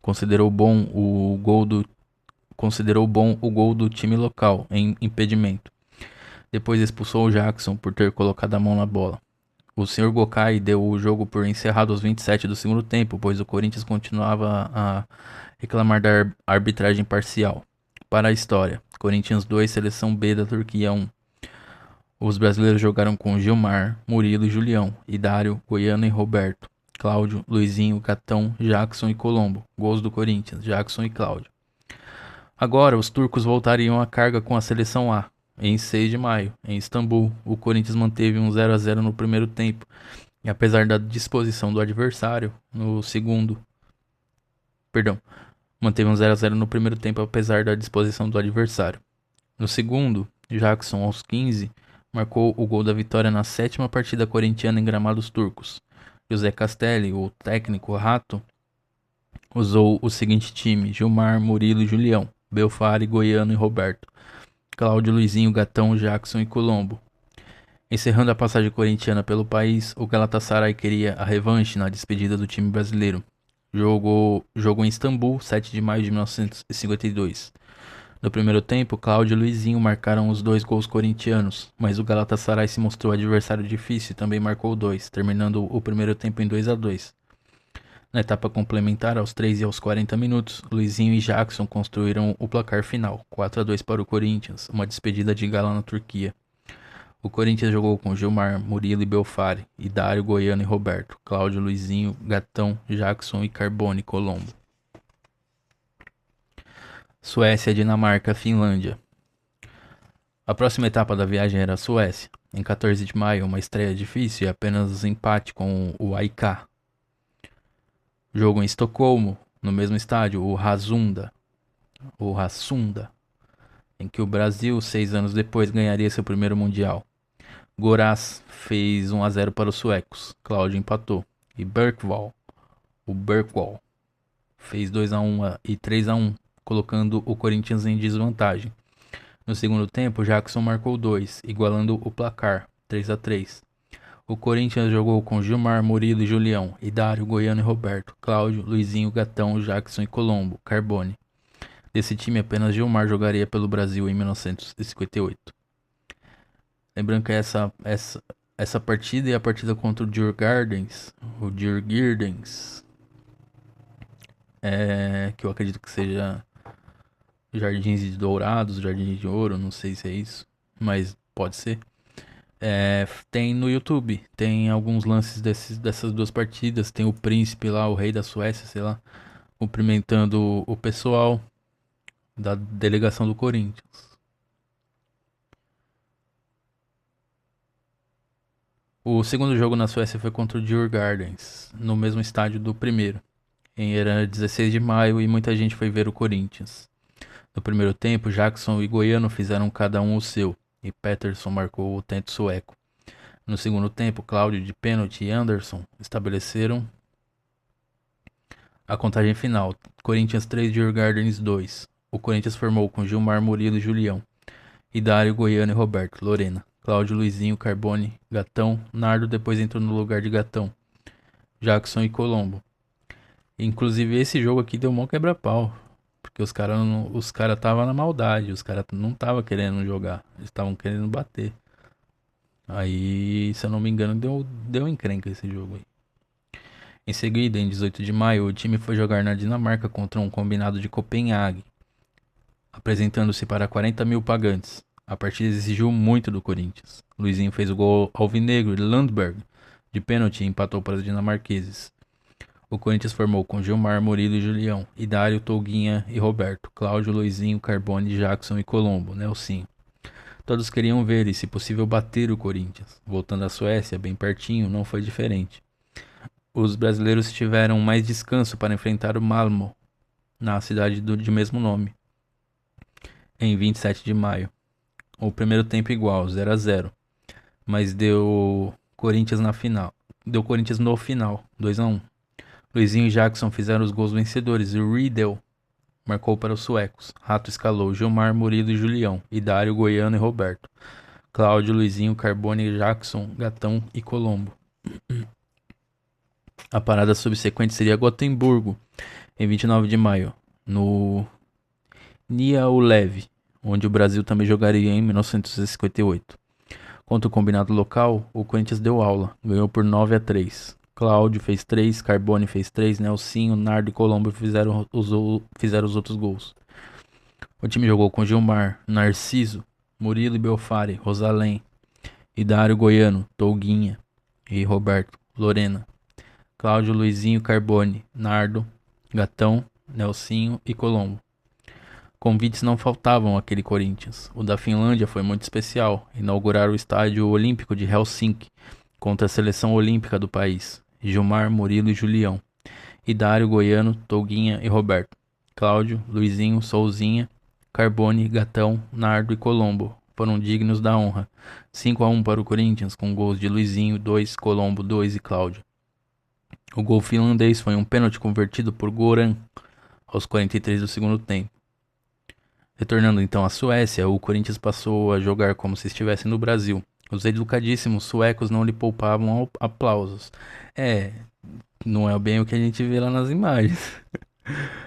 considerou bom o gol do time local em impedimento. Depois expulsou o Jackson por ter colocado a mão na bola. O Sr. Gökay deu o jogo por encerrado aos 27 do segundo tempo, pois o Corinthians continuava a reclamar da arbitragem parcial. Para a história, Corinthians 2, Seleção B da Turquia 1. Os brasileiros jogaram com Gilmar, Murilo e Julião, Idário, Goiano e Roberto, Cláudio, Luizinho, Gatão, Jackson e Colombo. Gols do Corinthians, Jackson e Cláudio. Agora, os turcos voltariam à carga com a Seleção A. Em 6 de maio, em Istambul, o Corinthians manteve um 0-0 no primeiro tempo, e apesar da disposição do adversário, manteve um 0-0 no primeiro tempo, apesar da disposição do adversário. No segundo, Jackson, aos 15, marcou o gol da vitória na 7ª partida corintiana em gramados turcos. José Castelli, o técnico Rato, usou o seguinte time: Gilmar, Murilo e Julião, Belfari, Goiano e Roberto, Cláudio, Luizinho, Gatão, Jackson e Colombo. Encerrando a passagem corintiana pelo país, o Galatasaray queria a revanche na despedida do time brasileiro. Jogou em Istambul, 7 de maio de 1952. No primeiro tempo, Cláudio e Luizinho marcaram os 2 gols corintianos, mas o Galatasaray se mostrou adversário difícil e também marcou 2, terminando o primeiro tempo em 2-2. Na etapa complementar, aos 3 e aos 40 minutos, Luizinho e Jackson construíram o placar final, 4-2 para o Corinthians, uma despedida de gala na Turquia. O Corinthians jogou com Gilmar, Murilo e Belfari, e Dário, Goiano e Roberto, Cláudio, Luizinho, Gatão, Jackson e Carbone Colombo. Suécia, Dinamarca, Finlândia. A próxima etapa da viagem era a Suécia. Em 14 de maio, uma estreia difícil e apenas empate com o AIK. Jogo em Estocolmo, no mesmo estádio, o Rasunda, em que o Brasil, 6 anos depois, ganharia seu primeiro Mundial. Goraz fez 1-0 para os suecos, Cláudio empatou, e Berkwall fez 2-1 e 3-1, colocando o Corinthians em desvantagem. No segundo tempo, Jackson marcou 2, igualando o placar, 3-3. O Corinthians jogou com Gilmar, Murilo e Julião, e Dário, Goiano e Roberto, Cláudio, Luizinho, Gatão, Jackson e Colombo, Carbone. Desse time, apenas Gilmar jogaria pelo Brasil em 1958. Lembrando que essa partida e a partida contra o Djurgårdens, que eu acredito que seja Jardins de Dourados, Jardins de Ouro, não sei se é isso, mas pode ser. Tem no YouTube, tem alguns lances dessas 2 partidas, tem o príncipe lá, o rei da Suécia, sei lá, cumprimentando o pessoal da delegação do Corinthians. O segundo jogo na Suécia foi contra o Djurgårdens, no mesmo estádio do primeiro. Era 16 de maio e muita gente foi ver o Corinthians. No primeiro tempo, Jackson e Goiano fizeram cada um o seu, e Pettersson marcou o tento sueco. No segundo tempo, Cláudio de pênalti e Anderson estabeleceram a contagem final. Corinthians 3, Djurgårdens 2. O Corinthians formou com Gilmar, Murilo e Julião, e Dário, Goiano e Roberto, Lorena. Cláudio, Luizinho, Carbone, Gatão, Nardo depois entrou no lugar de Gatão, Jackson e Colombo. Inclusive esse jogo aqui deu mó quebra-pau, porque os caras estavam na maldade, os caras não estavam querendo jogar, eles estavam querendo bater. Aí, se eu não me engano, deu encrenca esse jogo aí. Em seguida, em 18 de maio, o time foi jogar na Dinamarca contra um combinado de Copenhague, apresentando-se para 40 mil pagantes. A partida exigiu muito do Corinthians. Luizinho fez o gol alvinegro e Lundberg, de pênalti, empatou para os dinamarqueses. O Corinthians formou com Gilmar, Murilo e Julião, e Dário, Touguinha e Roberto, Cláudio, Luizinho, Carbone, Jackson e Colombo, Nelsinho. Todos queriam ver e, se possível, bater o Corinthians. Voltando à Suécia, bem pertinho, não foi diferente. Os brasileiros tiveram mais descanso para enfrentar o Malmö, na cidade de mesmo nome, em 27 de maio. O primeiro tempo igual, 0-0, mas deu Corinthians na final. Deu Corinthians no final, 2-1. Luizinho e Jackson fizeram os gols vencedores e Riedel marcou para os suecos. Rato escalou Gilmar, Murilo e Julião, e Dário, Goiano e Roberto. Cláudio, Luizinho, Carbone, Jackson, Gatão e Colombo. A parada subsequente seria Gotemburgo, em 29 de maio, no Niaulev, onde o Brasil também jogaria em 1958. Contra o combinado local, o Corinthians deu aula, ganhou por 9-3. Cláudio fez 3, Carbone fez 3, Nelsinho, Nardo e Colombo fizeram os outros gols. O time jogou com Gilmar, Narciso, Murilo e Belfari, Rosalém, e Dário, Goiano, Touguinha e Roberto, Lorena. Cláudio, Luizinho, Carbone, Nardo, Gatão, Nelsinho e Colombo. Convites não faltavam àquele Corinthians. O da Finlândia foi muito especial. Inaugurar o estádio olímpico de Helsinki contra a seleção olímpica do país. Gilmar, Murilo e Julião. E Dário, Goiano, Touguinha e Roberto. Cláudio, Luizinho, Souzinha, Carbone, Gatão, Nardo e Colombo foram dignos da honra. 5-1 para o Corinthians, com gols de Luizinho, 2, Colombo, 2 e Cláudio. O gol finlandês foi um pênalti convertido por Goran aos 43 do segundo tempo. Retornando então à Suécia, o Corinthians passou a jogar como se estivesse no Brasil. Os educadíssimos suecos não lhe poupavam aplausos. É, não é bem o que a gente vê lá nas imagens.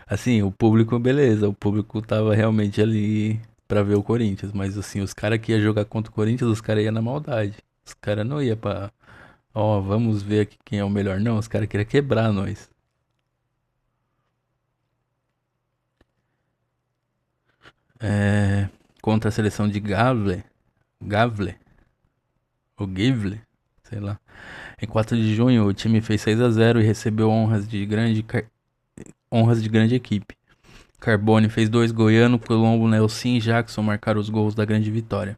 Assim, o público, beleza, o público tava realmente ali pra ver o Corinthians, mas assim, os caras que iam jogar contra o Corinthians, os caras iam na maldade. Os caras não iam pra, ó, vamos ver aqui quem é o melhor. Não, os caras queriam quebrar nós. É, contra a seleção de Gavle, ou Givle, sei lá. Em 4 de junho, o time fez 6-0 e recebeu honras de grande equipe. Carbone fez 2, Goiano, Colombo, Nelson e Jackson marcaram os gols da grande vitória.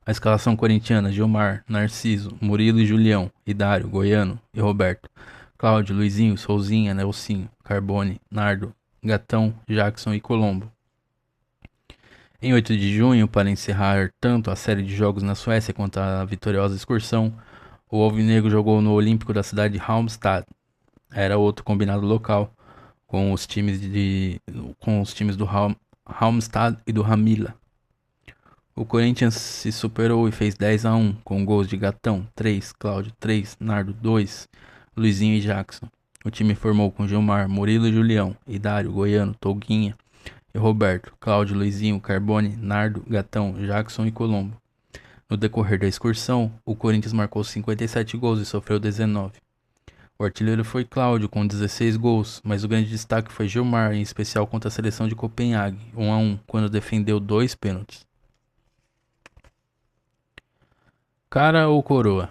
A escalação corintiana: Gilmar, Narciso, Murilo e Julião, Idário, Goiano e Roberto, Cláudio, Luizinho, Souzinha, Nelsinho, Carbone, Nardo, Gatão, Jackson e Colombo. Em 8 de junho, para encerrar tanto a série de jogos na Suécia quanto a vitoriosa excursão, o Alvinegro jogou no Olímpico da cidade de Halmstad. Era outro combinado local com os times do Halmstad e do Hamila. O Corinthians se superou e fez 10-1 com gols de Gatão 3, Cláudio 3, Nardo 2, Luizinho e Jackson. O time formou com Gilmar, Murilo e Julião, Idário, Goiano, Touguinha e Roberto, Cláudio, Luizinho, Carbone, Nardo, Gatão, Jackson e Colombo. No decorrer da excursão, o Corinthians marcou 57 gols e sofreu 19. O artilheiro foi Cláudio com 16 gols, mas o grande destaque foi Gilmar, em especial contra a seleção de Copenhague, 1-1, quando defendeu 2 pênaltis. Cara ou coroa?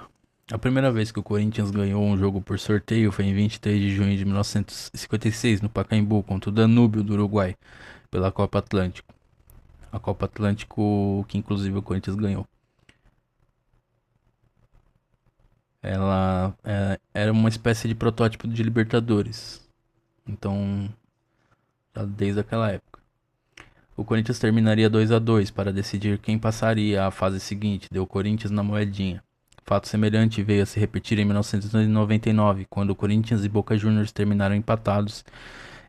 A primeira vez que o Corinthians ganhou um jogo por sorteio foi em 23 de junho de 1956, no Pacaembu, contra o Danúbio do Uruguai, pela Copa Atlântico. A Copa Atlântico que inclusive o Corinthians ganhou. Ela era uma espécie de protótipo de Libertadores. Então, já desde aquela época. O Corinthians terminaria 2-2 para decidir quem passaria à fase seguinte, deu Corinthians na moedinha. Fato semelhante veio a se repetir em 1999, quando o Corinthians e Boca Juniors terminaram empatados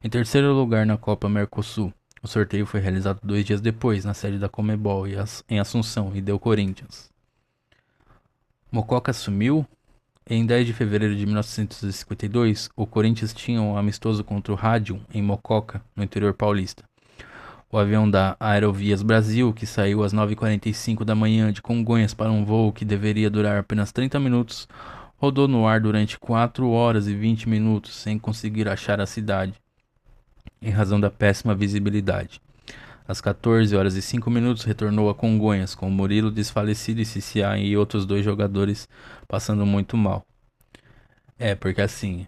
em terceiro lugar na Copa Mercosul. O sorteio foi realizado 2 dias depois, na sede da Comebol, em Assunção, e deu Corinthians. Mococa sumiu? Em 10 de fevereiro de 1952, o Corinthians tinha um amistoso contra o Radium, em Mococa, no interior paulista. O avião da Aerovias Brasil, que saiu às 9h45 da manhã de Congonhas para um voo que deveria durar apenas 30 minutos, rodou no ar durante 4 horas e 20 minutos sem conseguir achar a cidade, em razão da péssima visibilidade. Às 14 horas e 5 minutos retornou a Congonhas, com Murilo desfalecido e Ciciá e outros 2 jogadores passando muito mal. Porque assim,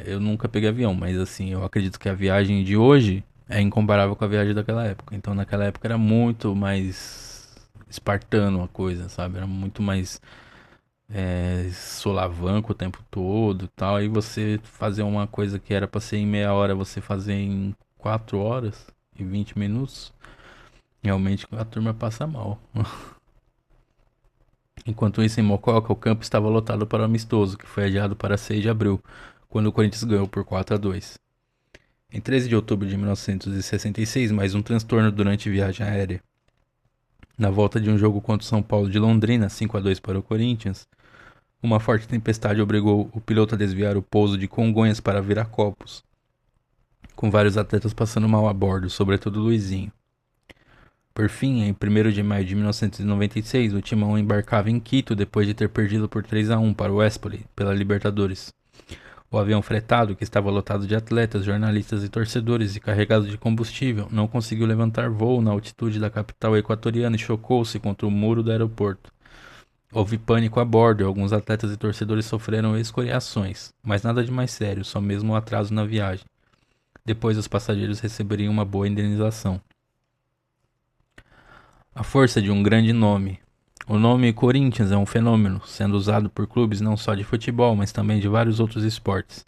eu nunca peguei avião, mas assim, eu acredito que a viagem de hoje é incomparável com a viagem daquela época. Então naquela época era muito mais espartano a coisa, sabe? Era muito mais solavanco o tempo todo e tal. Aí você fazer uma coisa que era pra ser em meia hora, você fazer em 4 horas e 20 minutos, realmente a turma passa mal. Enquanto isso, em Mococa, o campo estava lotado para o amistoso, que foi adiado para 6 de abril, quando o Corinthians ganhou por 4-2. Em 13 de outubro de 1966, mais um transtorno durante viagem aérea. Na volta de um jogo contra o São Paulo de Londrina, 5-2 para o Corinthians, uma forte tempestade obrigou o piloto a desviar o pouso de Congonhas para Viracopos, com vários atletas passando mal a bordo, sobretudo Luizinho. Por fim, em 1º de maio de 1996, o Timão embarcava em Quito depois de ter perdido por 3-1 para o Espoli pela Libertadores. O avião fretado, que estava lotado de atletas, jornalistas e torcedores e carregado de combustível, não conseguiu levantar voo na altitude da capital equatoriana e chocou-se contra o muro do aeroporto. Houve pânico a bordo e alguns atletas e torcedores sofreram escoriações, mas nada de mais sério, só mesmo um atraso na viagem. Depois os passageiros receberiam uma boa indenização. A força de um grande nome. O nome Corinthians é um fenômeno, sendo usado por clubes não só de futebol, mas também de vários outros esportes.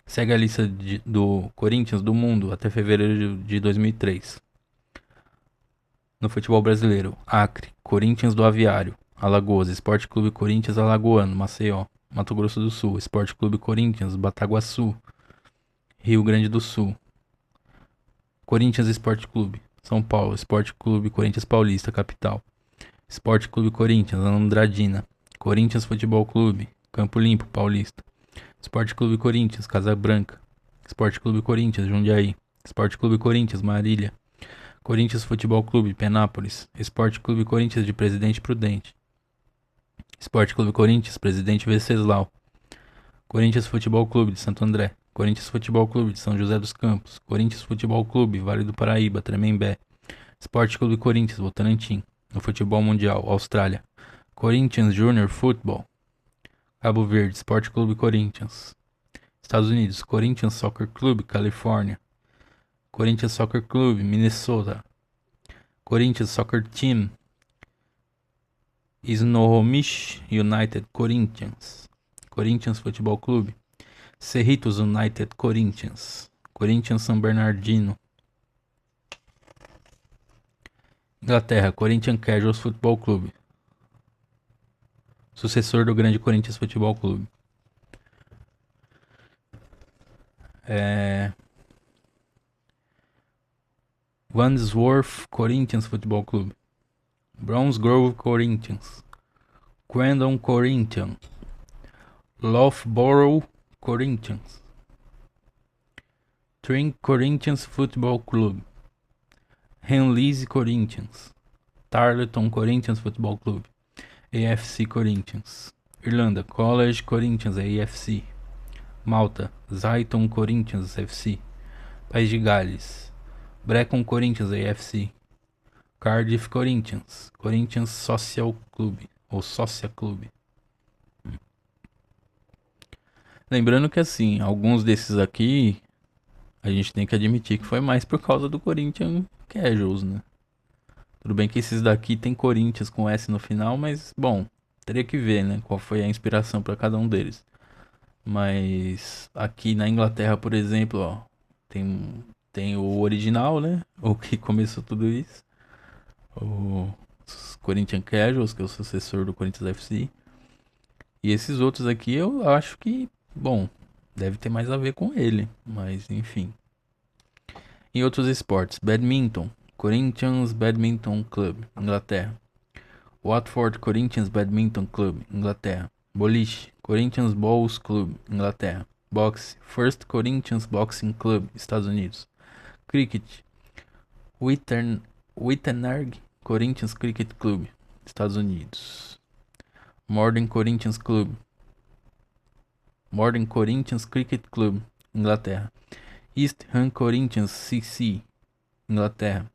Segue a lista do Corinthians do mundo até fevereiro de 2003. No futebol brasileiro: Acre, Corinthians do Aviário, Alagoas, Esporte Clube Corinthians Alagoano, Maceió, Mato Grosso do Sul, Esporte Clube Corinthians, Bataguaçu, Rio Grande do Sul, Corinthians Esporte Clube, São Paulo, Esporte Clube Corinthians Paulista, capital, Esporte Clube Corinthians, Andradina. Corinthians Futebol Clube, Campo Limpo, Paulista. Esporte Clube Corinthians, Casa Branca. Esporte Clube Corinthians, Jundiaí. Esporte Clube Corinthians, Marília. Corinthians Futebol Clube, Penápolis. Esporte Clube Corinthians de Presidente Prudente. Esporte Clube Corinthians, Presidente Venceslau. Corinthians Futebol Clube de Santo André. Corinthians Futebol Clube de São José dos Campos. Corinthians Futebol Clube, Vale do Paraíba, Tremembé. Esporte Clube Corinthians, Votorantim. No futebol mundial, Austrália. Corinthians Junior Football, Cabo Verde. Esporte Clube Corinthians. Estados Unidos, Corinthians Soccer Club, Califórnia. Corinthians Soccer Club, Minnesota. Corinthians Soccer Team, Snohomish United Corinthians. Corinthians Futebol Clube, Cerritos United Corinthians. Corinthians San Bernardino. Inglaterra, Corinthians Casuals Football Clube, sucessor do grande Corinthians Futebol Clube. Wandsworth Corinthians Futebol Clube, Brownsgrove Corinthians, Crandon Corinthians, Loughborough Corinthians, Tring Corinthians Futebol Clube, Henlease Corinthians, Tarleton Corinthians Futebol Clube, AFC Corinthians. Irlanda, College Corinthians AFC. Malta, Zayton Corinthians FC. País de Gales, Brecon Corinthians AFC. Cardiff Corinthians, Corinthians Social Clube ou Social Clube. Lembrando que assim, alguns desses aqui a gente tem que admitir que foi mais por causa do Corinthians Casuals, né? Tudo bem que esses daqui tem Corinthians com S no final, mas bom, teria que ver, né, qual foi a inspiração para cada um deles. Mas aqui na Inglaterra, por exemplo, ó, tem o original, né, o que começou tudo isso, o Corinthians Casuals, que é o sucessor do Corinthians FC. E esses outros aqui eu acho que, bom, deve ter mais a ver com ele, mas enfim. Em outros esportes, badminton, Corinthians Badminton Club, Inglaterra. Watford Corinthians Badminton Club, Inglaterra. Boliche, Corinthians Bowls Club, Inglaterra. Boxe, First Corinthians Boxing Club, Estados Unidos. Cricket, Wittenberg Corinthians Cricket Club, Estados Unidos. Modern Corinthians Club, Modern Corinthians Cricket Club, Inglaterra. East Ham Corinthians CC, Inglaterra.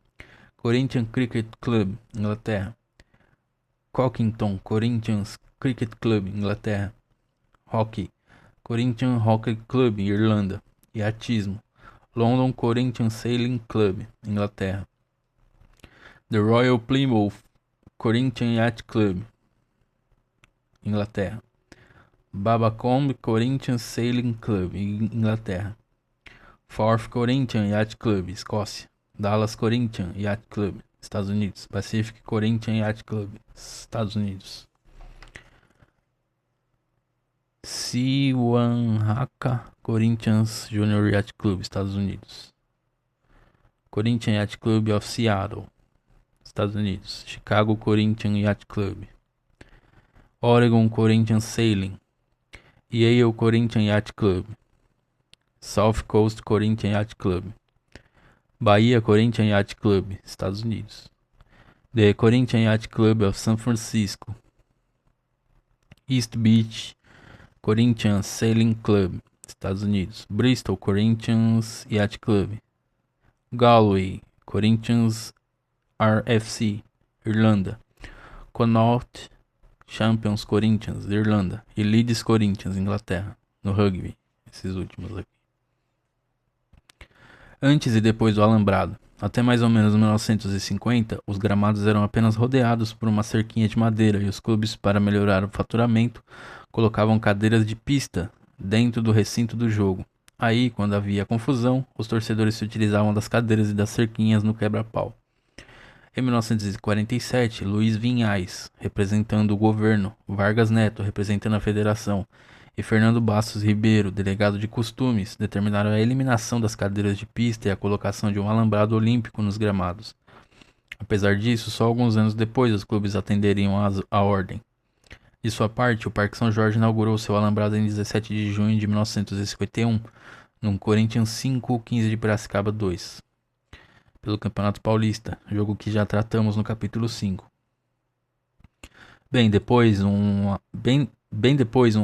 Corinthians Cricket Club, Inglaterra. Cockington Corinthians Cricket Club, Inglaterra. Hockey, Corinthians Hockey Club, Irlanda. Iatismo, London Corinthians Sailing Club, Inglaterra. The Royal Plymouth Corinthians Yacht Club, Inglaterra. Babacombe Corinthians Sailing Club, Inglaterra. Forth Corinthians Yacht Club, Escócia. Dallas Corinthians Yacht Club, Estados Unidos. Pacific Corinthians Yacht Club, Estados Unidos. Siwanhaka Corinthians Junior Yacht Club, Estados Unidos. Corinthians Yacht Club of Seattle, Estados Unidos. Chicago Corinthians Yacht Club. Oregon Corinthians Sailing. Yale Corinthians Yacht Club. South Coast Corinthians Yacht Club. Bahia Corinthians Yacht Club, Estados Unidos. The Corinthians Yacht Club of San Francisco. East Beach Corinthians Sailing Club, Estados Unidos. Bristol Corinthians Yacht Club. Galway Corinthians RFC, Irlanda. Connaught Champions Corinthians, Irlanda. E Leeds Corinthians, Inglaterra. No rugby, esses últimos aqui. Antes e depois do alambrado. Até mais ou menos 1950, os gramados eram apenas rodeados por uma cerquinha de madeira e os clubes, para melhorar o faturamento, colocavam cadeiras de pista dentro do recinto do jogo. Aí, quando havia confusão, os torcedores se utilizavam das cadeiras e das cerquinhas no quebra-pau. Em 1947, Luiz Vinhais, representando o governo, Vargas Neto, representando a federação, e Fernando Bastos Ribeiro, delegado de costumes, determinaram a eliminação das cadeiras de pista e a colocação de um alambrado olímpico nos gramados. Apesar disso, só alguns anos depois os clubes atenderiam à ordem. De sua parte, o Parque São Jorge inaugurou seu alambrado em 17 de junho de 1951, num Corinthians 5, 15 de Piracicaba 2, pelo Campeonato Paulista, jogo que já tratamos no capítulo 5. Bem depois, um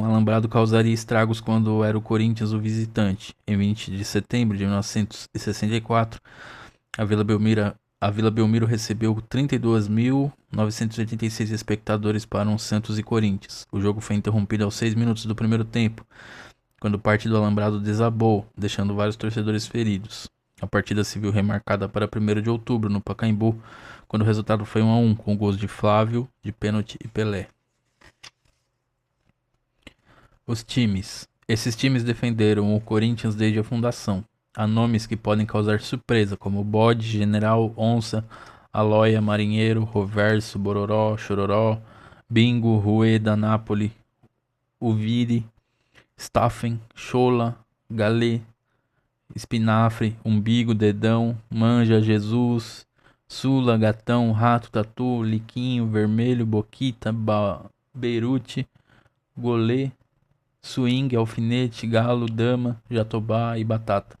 alambrado causaria estragos quando era o Corinthians o visitante. Em 20 de setembro de 1964, a Vila Belmiro recebeu 32.986 espectadores para um Santos e Corinthians. O jogo foi interrompido aos 6 minutos do primeiro tempo, quando parte do alambrado desabou, deixando vários torcedores feridos. A partida se viu remarcada para 1º de outubro, no Pacaembu, quando o resultado foi 1-1, com gols de Flávio, de pênalti e Pelé. Os times. Esses times defenderam o Corinthians desde a fundação. Há nomes que podem causar surpresa, como Bode, General, Onça, Aloia, Marinheiro, Roverso, Bororó, Chororó, Bingo, Rueda, Napoli, Uviri, Staffen, Chola, Galê, Espinafre, Umbigo, Dedão, Manja, Jesus, Sula, Gatão, Rato, Tatu, Liquinho, Vermelho, Boquita, Beirute, Golê, Swing, Alfinete, Galo, Dama, Jatobá e Batata.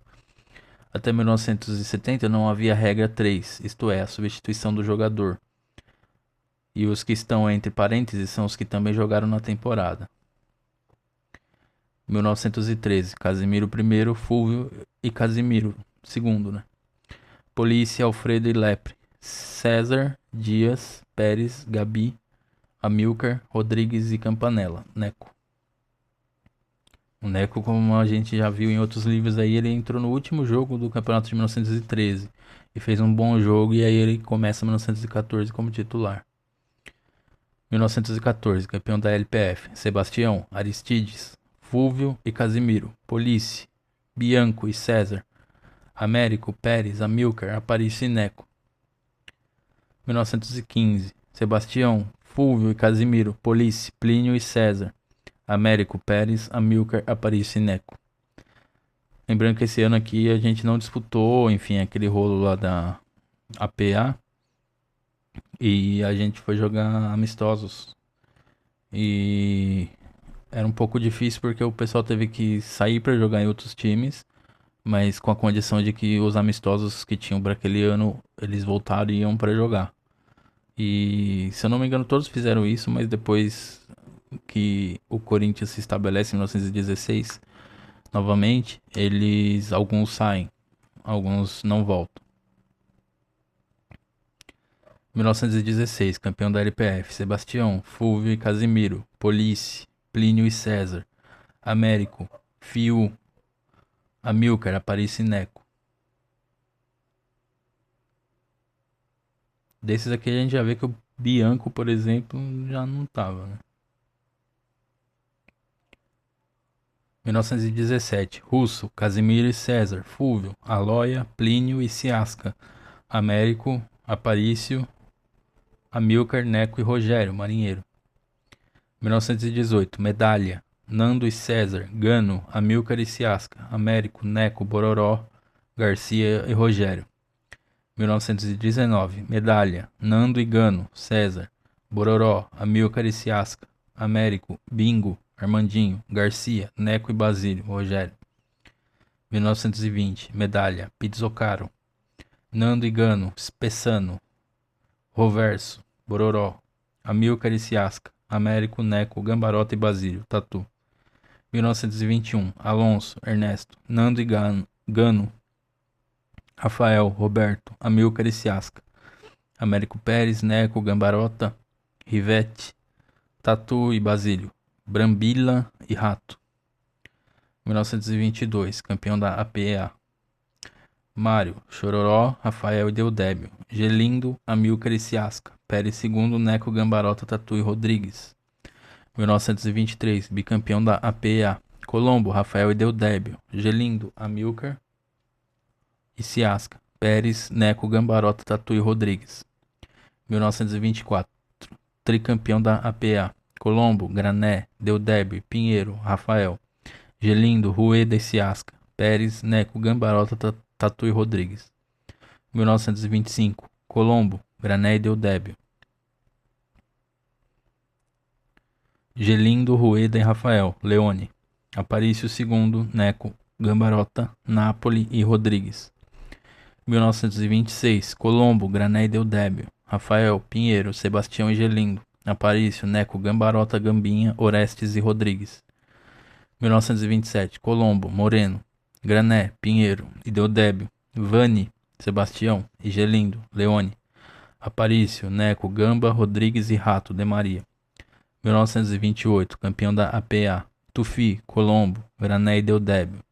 Até 1970 não havia regra 3, isto é, a substituição do jogador. E os que estão entre parênteses são os que também jogaram na temporada. 1913, Casimiro I, Fúvio e Casimiro II, né? Polícia, Alfredo e Lepre. César, Dias, Pérez, Gabi, Amilcar, Rodrigues e Campanella, Neco. O Neco, como a gente já viu em outros livros aí, ele entrou no último jogo do campeonato de 1913 e fez um bom jogo, e aí ele começa 1914 como titular. 1914, campeão da LPF, Sebastião, Aristides, Fúvio e Casimiro, Police, Bianco e César, Américo, Pérez, Amilcar, Aparício e Neco. 1915, Sebastião, Fúvio e Casimiro, Police, Plínio e César, Américo, Pérez, Amilcar, Aparício e Neco. Lembrando que esse ano aqui a gente não disputou, enfim, aquele rolo lá da APA, e a gente foi jogar amistosos. E era um pouco difícil porque o pessoal teve que sair para jogar em outros times, mas com a condição de que os amistosos que tinham para aquele ano, eles voltariam para jogar. E se eu não me engano, todos fizeram isso, mas depois que o Corinthians se estabelece em 1916, novamente, alguns saem, alguns não voltam. 1916, campeão da LPF, Sebastião, Fúvio e Casimiro, Police, Plínio e César, Américo, Fiu, Amilcar, Aparício e Neco. Desses aqui a gente já vê que o Bianco, por exemplo, já não tava, né? 1917, Russo, Casimiro e César, Fúvio, Aloia, Plínio e Ciasca, Américo, Aparício, Amilcar, Neco e Rogério, Marinheiro. 1918, Medalha, Nando e César, Gano, Amilcar e Ciasca, Américo, Neco, Bororó, Garcia e Rogério. 1919, Medalha, Nando e Gano, César, Bororó, Amilcar e Ciasca, Américo, Bingo, Armandinho, Garcia, Neco e Basílio, Rogério. 1920, Medalha, Pizzocaro, Nando e Gano, Spessano, Roverso, Bororó, Amilcar e Ciasca, Américo, Neco, Gambarota e Basílio, Tatu. 1921, Alonso, Ernesto, Nando e Gano, Rafael, Roberto, Amilcar e Ciasca, Américo Pérez, Neco, Gambarota, Rivete, Tatu e Basílio, Brambila e Rato. 1922, campeão da APA. Mário, Chororó, Rafael e Deodébio, Gelindo, Amilcar e Ciasca, Pérez II, Neco, Gambarota, Tatu e Rodrigues. 1923, bicampeão da APA. Colombo, Rafael e Deodébio, Gelindo, Amilcar e Ciasca, Pérez, Neco, Gambarota, Tatu e Rodrigues. 1924, tricampeão da APA. Colombo, Grané, Deodébio, Pinheiro, Rafael, Gelindo, Rueda e Ciasca, Pérez, Neco, Gambarota, Tatu e Rodrigues. 1925, Colombo, Grané e Deodébio. Gelindo, Rueda e Rafael, Leone. Aparício II, Neco, Gambarota, Napoli e Rodrigues. 1926, Colombo, Grané e Deodébio. Rafael, Pinheiro, Sebastião e Gelindo. Aparício, Neco, Gambarota, Gambinha, Orestes e Rodrigues. 1927, Colombo, Moreno, Grané, Pinheiro e Deodébio. Vani, Sebastião e Gelindo, Leone. Aparício, Neco, Gamba, Rodrigues e Rato, de Maria. 1928, campeão da APA. Tufi, Colombo, Grané e Deodébio.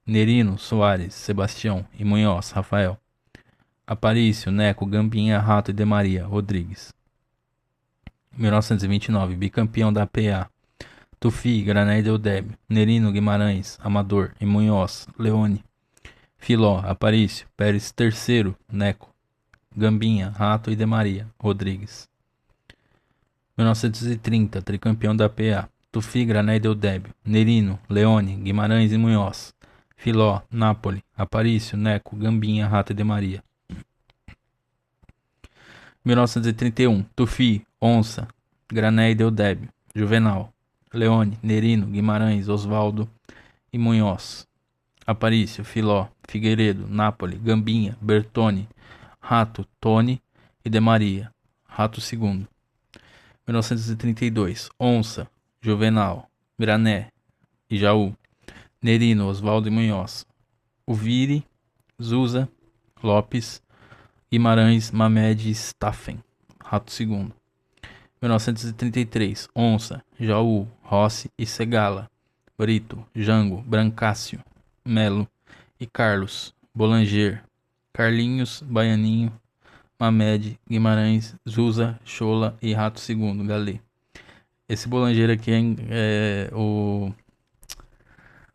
Nerino, Soares, Sebastião e Munhoz, Rafael. Aparício, Neco, Gambinha, Rato e de Maria, Rodrigues. 1929, bicampeão da APA. Tufi, Grané e Deodébio. Nerino, Guimarães, Amador e Munhoz, Leone. Filó, Aparício, Pérez III, Neco, Gambinha, Rato e de Maria, Rodrigues. 1930, tricampeão da APA. Tufi, Grané e Deodébio. Nerino, Leone, Guimarães e Munhoz. Filó, Napoli, Aparício, Neco, Gambinha, Rato e de Maria. 1931, Tufi, Onça, Grané e Deodébio. Juvenal, Leone, Nerino, Guimarães, Osvaldo e Munhoz. Aparício, Filó, Figueiredo, Napoli, Gambinha, Bertone, Rato, Tony e de Maria, Rato II. 1932, Onça, Juvenal, Grané e Jaú. Nerino, Osvaldo e Munhoz. Uviri, Zusa, Lopes, Guimarães, Mamed e Staffen, Rato II. 1933, Onça, Jaú, Rossi e Segala. Brito, Jango, Brancácio, Melo e Carlos, Bolanger, Carlinhos, Baianinho, Mamed, Guimarães, Zusa, Chola e Rato II, Galê. Esse Bolanger aqui o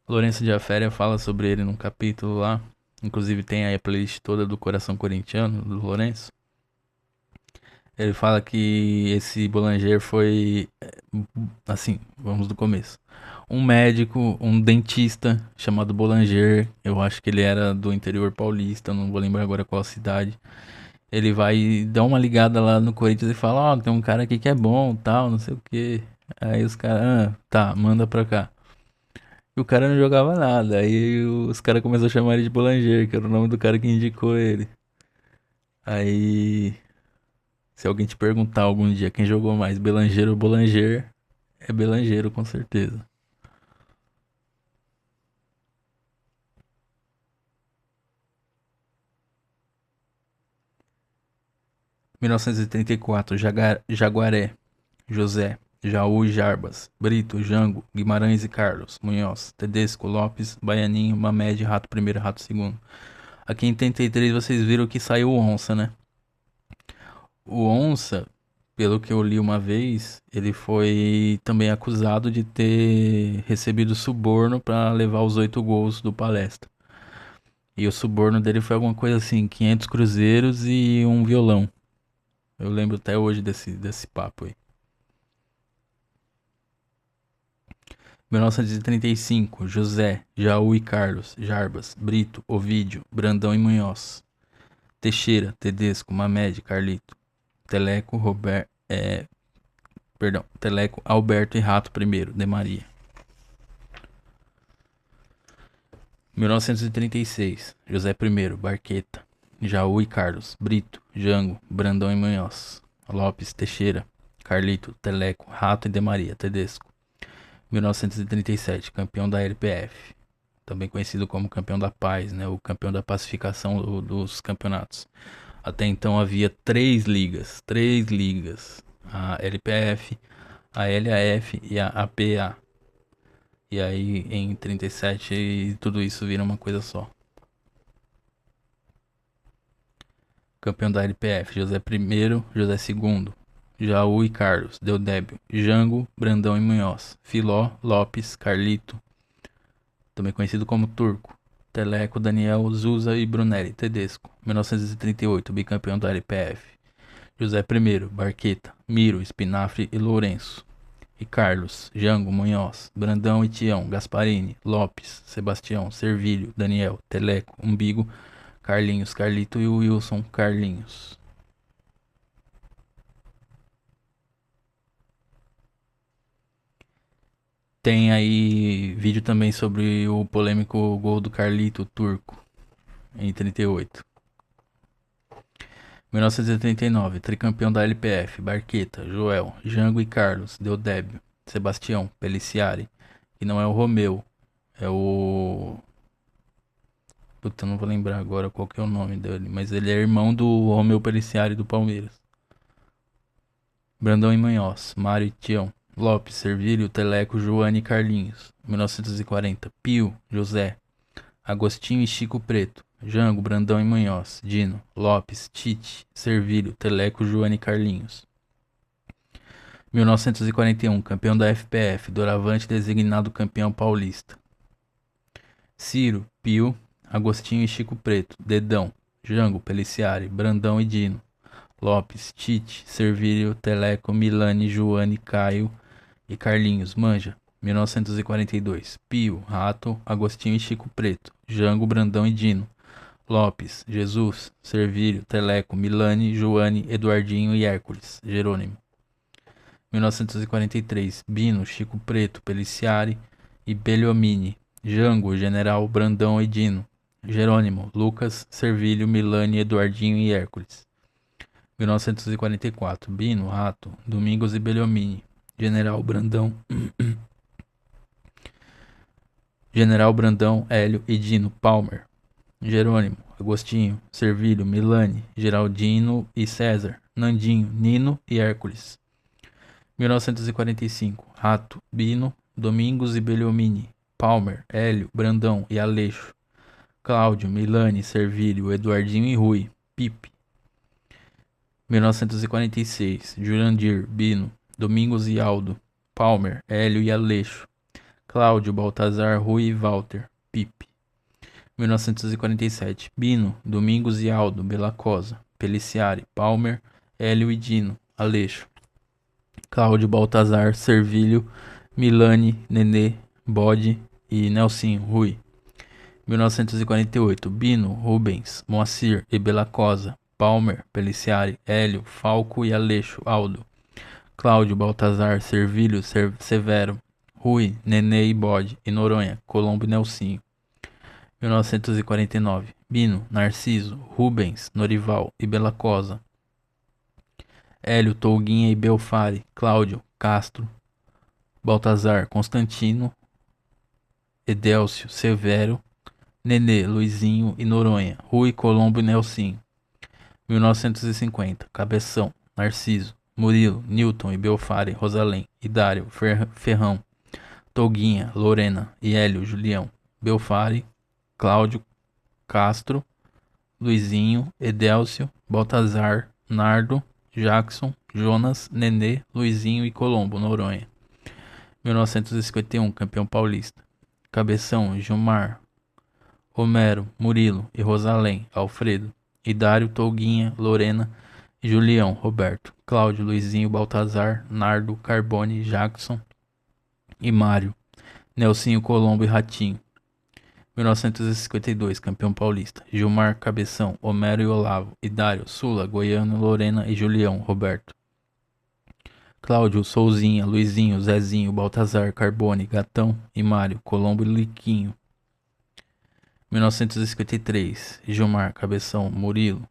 Lourenço de Aféria fala sobre ele num capítulo lá. Inclusive tem aí a playlist toda do Coração Corintiano, do Lourenço. Ele fala que esse Bolanger foi, assim, vamos do começo. Um médico, um dentista chamado Bolanger, eu acho que ele era do interior paulista, não vou lembrar agora qual cidade. Ele vai dar uma ligada lá no Corinthians e fala, ó, tem um cara aqui que é bom, tal, não sei o que. Aí os caras, tá, manda pra cá. E o cara não jogava nada, aí os caras começaram a chamar ele de Bolanger, que era o nome do cara que indicou ele. Aí, se alguém te perguntar algum dia quem jogou mais, Belanger ou Bolanger, é Belangeiro com certeza. 1934, Jaguaré, José, Jaú e Jarbas, Brito, Jango, Guimarães e Carlos, Munhoz, Tedesco, Lopes, Baianinho, Mamed, Rato I, Rato II. Aqui em 83 vocês viram que saiu o Onça, né? O Onça, pelo que eu li uma vez, ele foi também acusado de ter recebido suborno para levar os 8 gols do Palestra. E o suborno dele foi alguma coisa assim, 500 cruzeiros e um violão. Eu lembro até hoje desse papo aí. 1935, José, Jaú e Carlos, Jarbas, Brito, Ovídio, Brandão e Munhoz. Teixeira, Tedesco, Mamed, Carlito. Teleco, Teleco, Alberto e Rato I, de Maria. 1936, José I, Barqueta, Jaú e Carlos, Brito, Jango, Brandão e Munhoz. Lopes, Teixeira, Carlito, Teleco, Rato e de Maria, Tedesco. 1937, campeão da LPF, também conhecido como campeão da paz, né, o campeão da pacificação dos campeonatos. Até então havia três ligas, a LPF, a LAF e a APA. E aí em 37 tudo isso vira uma coisa só. Campeão da LPF, José I, José II, Jaú e Carlos, Deodébio, Jango, Brandão e Munhoz, Filó, Lopes, Carlito, também conhecido como Turco, Teleco, Daniel, Zusa e Brunelli, Tedesco. 1938, bicampeão da LPF, José I, Barqueta, Miro, Espinafre e Lourenço. E Carlos, Jango, Munhoz, Brandão e Tião, Gasparini, Lopes, Sebastião, Servilho, Daniel, Teleco, Umbigo, Carlinhos, Carlito e Wilson Carlinhos. Tem aí vídeo também sobre o polêmico gol do Carlito Turco em 38. 1989, tricampeão da LPF, Barqueta, Joel, Jango e Carlos, Deodébio, Sebastião, Peliciari, que não é o Romeu, é o... Puta, eu não vou lembrar agora qual que é o nome dele, mas ele é irmão do Romeu Peliciari do Palmeiras. Brandão e Manhós, Mário e Tião, Lopes, Servílio, Teleco, Joane e Carlinhos. 1940, Pio, José, Agostinho e Chico Preto, Jango, Brandão e Manhós, Dino, Lopes, Tite, Servílio, Teleco, Joane e Carlinhos. 1941, campeão da FPF, Doravante designado campeão paulista. Ciro, Pio, Agostinho e Chico Preto, Dedão, Jango, Peliciari, Brandão e Dino, Lopes, Tite, Servílio, Teleco, Milani, Joane, Caio e Carlinhos, Manja. 1942, Pio, Rato, Agostinho e Chico Preto, Jango, Brandão e Dino, Lopes, Jesus, Servílio, Teleco, Milani, Joane, Eduardinho e Hércules, Jerônimo. 1943, Bino, Chico Preto, Peliciari e Beliomini, Jango, General, Brandão e Dino, Jerônimo, Lucas, Servílio, Milani, Eduardinho e Hércules. 1944, Bino, Rato, Domingos e Beliomini, General Brandão, General Brandão, Hélio e Dino, Palmer, Jerônimo, Agostinho, Servílio, Milani, Geraldino e César, Nandinho, Nino e Hércules. 1945, Rato, Bino, Domingos e Beliomini, Palmer, Hélio, Brandão e Aleixo, Cláudio, Milani, Servílio, Eduardinho e Rui, Pipe. 1946, Jurandir, Bino, Domingos e Aldo, Palmer, Hélio e Aleixo, Cláudio, Baltazar, Rui e Walter, Pipe. 1947, Bino, Domingos e Aldo, Belacosa, Peliciari, Palmer, Hélio e Dino, Aleixo, Cláudio, Baltazar, Servílio, Milani, Nenê, Bode e Nelsinho, Rui. 1948, Bino, Rubens, Moacir e Belacosa, Palmer, Peliciari, Hélio, Falco e Aleixo, Aldo, Cláudio, Baltazar, Servílio, Severo, Rui, Nenê e Bode e Noronha, Colombo e Nelsinho. 1949, Bino, Narciso, Rubens, Norival e Belacosa, Hélio, Tolguinha e Belfari, Cláudio, Castro, Baltazar, Constantino, Edélcio, Severo, Nenê, Luizinho e Noronha, Rui, Colombo e Nelsinho. 1950, Cabeção, Narciso, Murilo, Newton e Belfari, Rosalém, Idário, Ferrão, Tolguinha, Lorena e Hélio, Julião, Belfari, Cláudio, Castro, Luizinho, Edélcio, Baltazar, Nardo, Jackson, Jonas, Nenê, Luizinho e Colombo, Noronha. 1951, campeão paulista. Cabeção, Gilmar, Romero, Murilo e Rosalém, Alfredo, Idário, Tolguinha, Lorena, Julião, Roberto, Cláudio, Luizinho, Baltazar, Nardo, Carbone, Jackson e Mário, Nelsinho, Colombo e Ratinho. 1952, campeão paulista. Gilmar, Cabeção, Homero e Olavo, Idário, Sula, Goiano, Lorena e Julião, Roberto. Cláudio, Souzinha, Luizinho, Zezinho, Baltazar, Carbone, Gatão e Mário, Colombo e Liquinho. 1953, Gilmar, Cabeção, Murilo,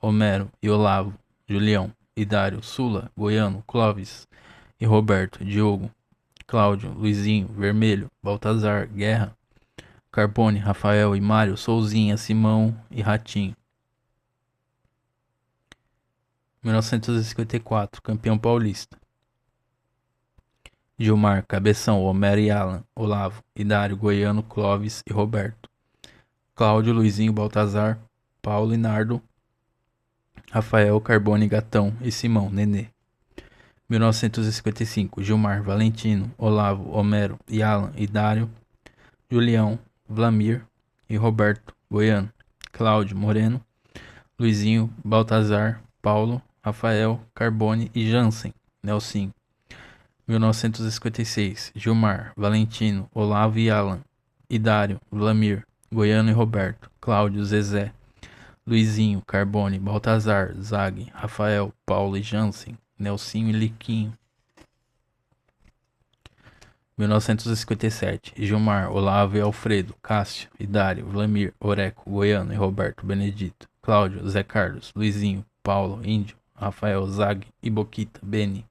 Homero e Olavo, Julião, Idário, Sula, Goiano, Clóvis e Roberto, Diogo, Cláudio, Luizinho, Vermelho, Baltazar, Guerra, Carbone, Rafael e Mário, Souzinha, Simão e Ratinho. 1954, campeão paulista. Gilmar, Cabeção, Homero e Alan, Olavo, Idário, Goiano, Clóvis e Roberto. Cláudio, Luizinho, Baltazar, Paulo e Nardo, Rafael, Carbone, Gatão e Simão, Nenê. 1955, Gilmar, Valentino, Olavo, Homero e Alan, Idário, Julião, Vlamir e Roberto, Goiano, Cláudio, Moreno, Luizinho, Baltazar, Paulo, Rafael, Carbone e Jansen, Nelsinho. 1956, Gilmar, Valentino, Olavo e Alan, Idário, Vlamir, Goiano e Roberto, Cláudio, Zezé, Luizinho, Carbone, Baltazar, Zag, Rafael, Paulo e Jansen, Nelsinho e Liquinho. 1957, Gilmar, Olavo e Alfredo, Cássio, Hidário, Vlamir, Oreco, Goiano e Roberto Benedito, Cláudio, Zé Carlos, Luizinho, Paulo, Índio, Rafael, Zag e Boquita, Beni.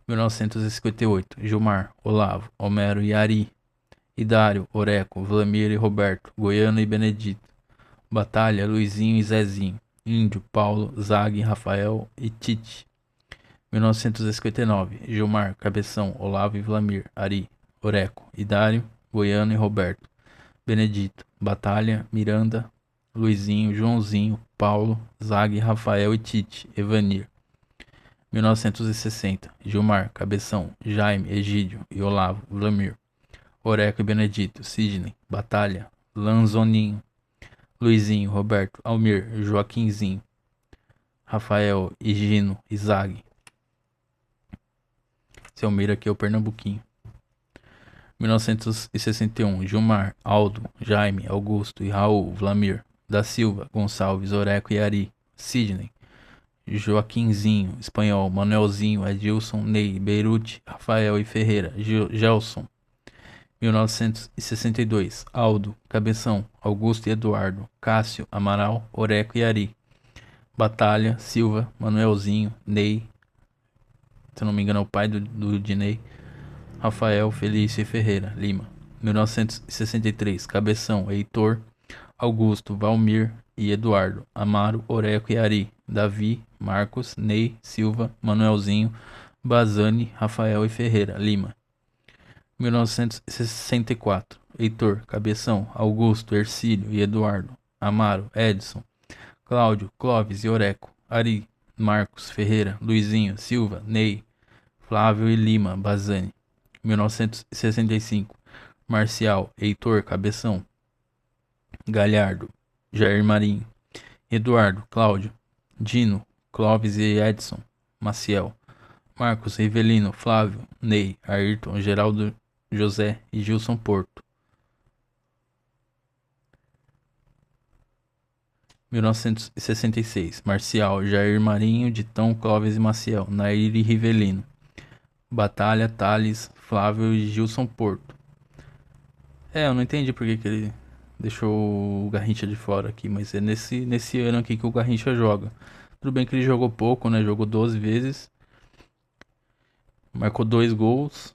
1958, Gilmar, Olavo, Homero e Ari, Hidário, Oreco, Vlamir e Roberto, Goiano e Benedito, Batalha, Luizinho e Zezinho, Índio, Paulo, Zag, Rafael e Tite. 1959, Gilmar, Cabeção, Olavo e Vlamir, Ari, Oreco, Hidário, Goiano e Roberto, Benedito, Batalha, Miranda, Luizinho, Joãozinho, Paulo, Zag, Rafael e Tite, Evanir. 1960, Gilmar, Cabeção, Jaime, Egídio e Olavo, Vlamir, Oreco e Benedito, Sidney, Batalha, Lanzoninho, Luizinho, Roberto, Almir, Joaquinzinho, Rafael, Higino e Zag. Seu Mira aqui é o Pernambuquinho. 1961, Gilmar, Aldo, Jaime, Augusto e Raul, Vlamir, da Silva, Gonçalves, Oreco e Ari, Sidney, Joaquinzinho, Espanhol, Manuelzinho, Edilson, Ney, Beirute, Rafael e Ferreira, Gelson. 1962, Aldo, Cabeção, Augusto e Eduardo, Cássio, Amaral, Oreco e Ari, Batalha, Silva, Manuelzinho, Ney, se eu não me engano é o pai do Dinei, Rafael, Felício e Ferreira, Lima. 1963, Cabeção, Heitor, Augusto, Valmir e Eduardo, Amaro, Oreco e Ari, Davi, Marcos, Ney, Silva, Manuelzinho, Bazani, Rafael e Ferreira, Lima. 1964, Heitor, Cabeção, Augusto, Ercílio e Eduardo, Amaro, Edson, Cláudio, Clóvis e Oreco, Ari, Marcos, Ferreira, Luizinho, Silva, Ney, Flávio e Lima, Bazani. 1965, Marcial, Heitor, Cabeção, Galhardo, Jair Marinho, Eduardo, Cláudio, Dino, Clóvis e Edson, Maciel, Marcos, Rivelino, Flávio, Ney, Ayrton, Geraldo, José e Gilson Porto. 1966, Marcial, Jair Marinho, Ditão, Clóvis e Maciel, Nair e Rivelino, Batalha, Thales, Flávio e Gilson Porto. Eu não entendi por que ele deixou o Garrincha de fora aqui, mas é nesse ano aqui que o Garrincha joga. Tudo bem que ele jogou pouco, né? Jogou 12 vezes, marcou 2 gols,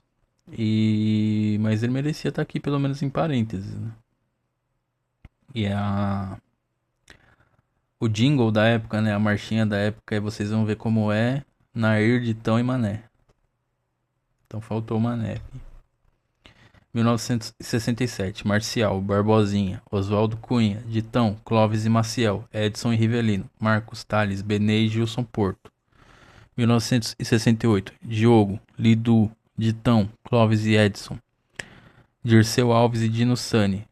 mas ele merecia estar aqui pelo menos em parênteses, né? E o jingle da época, né? A marchinha da época, aí vocês vão ver como é Nair, Ditão e Mané. Então faltou o Mané aqui. 1967, Marcial, Barbosinha, Oswaldo Cunha, Ditão, Clóvis e Maciel, Edson e Rivelino, Marcos, Thales, Benê e Gilson Porto. 1968, Diogo, Lidu, Ditão, Clóvis e Edson, Dirceu Alves e Dino Sani,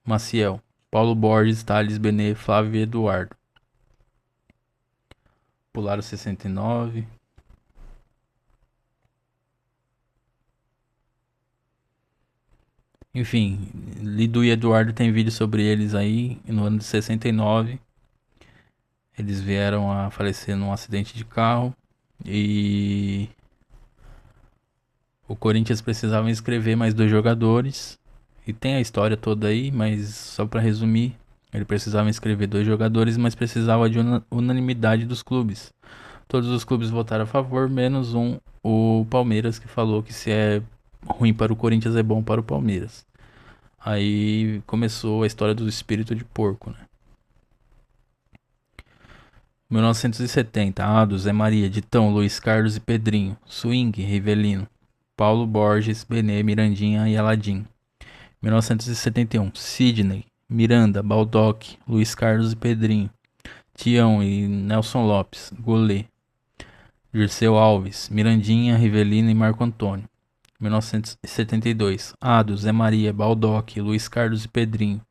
Maciel, Paulo Borges, Thales, Benê, Flávio e Eduardo. Pularam 69. Enfim, Lidu e Eduardo tem vídeo sobre eles aí no ano de 69. Eles vieram a falecer num acidente de carro e o Corinthians precisava inscrever mais 2 jogadores. E tem a história toda aí, mas só para resumir, ele precisava inscrever 2 jogadores, mas precisava de unanimidade dos clubes. Todos os clubes votaram a favor, menos o Palmeiras, que falou que se é ruim para o Corinthians é bom para o Palmeiras. Aí começou a história do espírito de porco, né? 1970, Ado, Zé Maria, Ditão, Luiz Carlos e Pedrinho, Swing, Rivelino, Paulo Borges, Benê, Mirandinha e Aladim. 1971, Sidney, Miranda, Baldock, Luiz Carlos e Pedrinho, Tião e Nelson Lopes, Golê, Dirceu Alves, Mirandinha, Rivelino e Marco Antônio. 1972, Ado, Zé Maria, Baldock, Luiz Carlos e Pedrinho,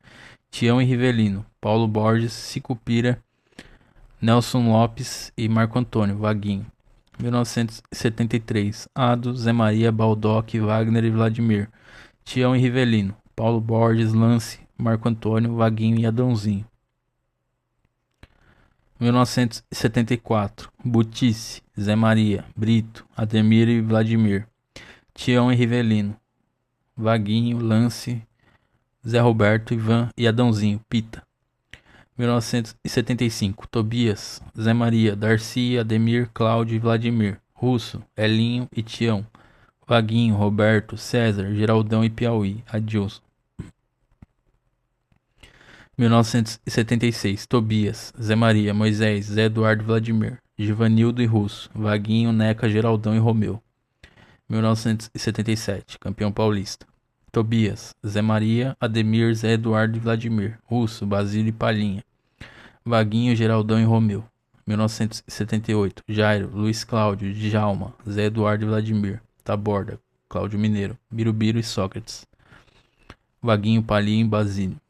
Tião e Rivelino, Paulo Borges, Sicupira, Nelson Lopes e Marco Antônio, Vaguinho. 1973, Ado, Zé Maria, Baldock, Wagner e Vladimir, Tião e Rivelino, Paulo Borges, Lance, Marco Antônio, Vaguinho e Adãozinho. 1974, Butice, Zé Maria, Brito, Ademir e Vladimir, Tião e Rivelino, Vaguinho, Lance, Zé Roberto, Ivan e Adãozinho, Pita. 1975, Tobias, Zé Maria, Darcy, Ademir, Cláudio e Vladimir, Russo, Elinho e Tião, Vaguinho, Roberto, César, Geraldão e Piauí, Adilson. 1976, Tobias, Zé Maria, Moisés, Zé Eduardo e Vladimir, Givanildo e Russo, Vaguinho, Neca, Geraldão e Romeu. 1977, campeão paulista. Tobias, Zé Maria, Ademir, Zé Eduardo e Vladimir, Russo, Basílio e Palhinha, Vaguinho, Geraldão e Romeu. 1978, Jairo, Luiz Cláudio, Djalma, Zé Eduardo e Vladimir, Taborda, Cláudio Mineiro, Birubiru e Sócrates, Vaguinho, Palhinha e Basílio.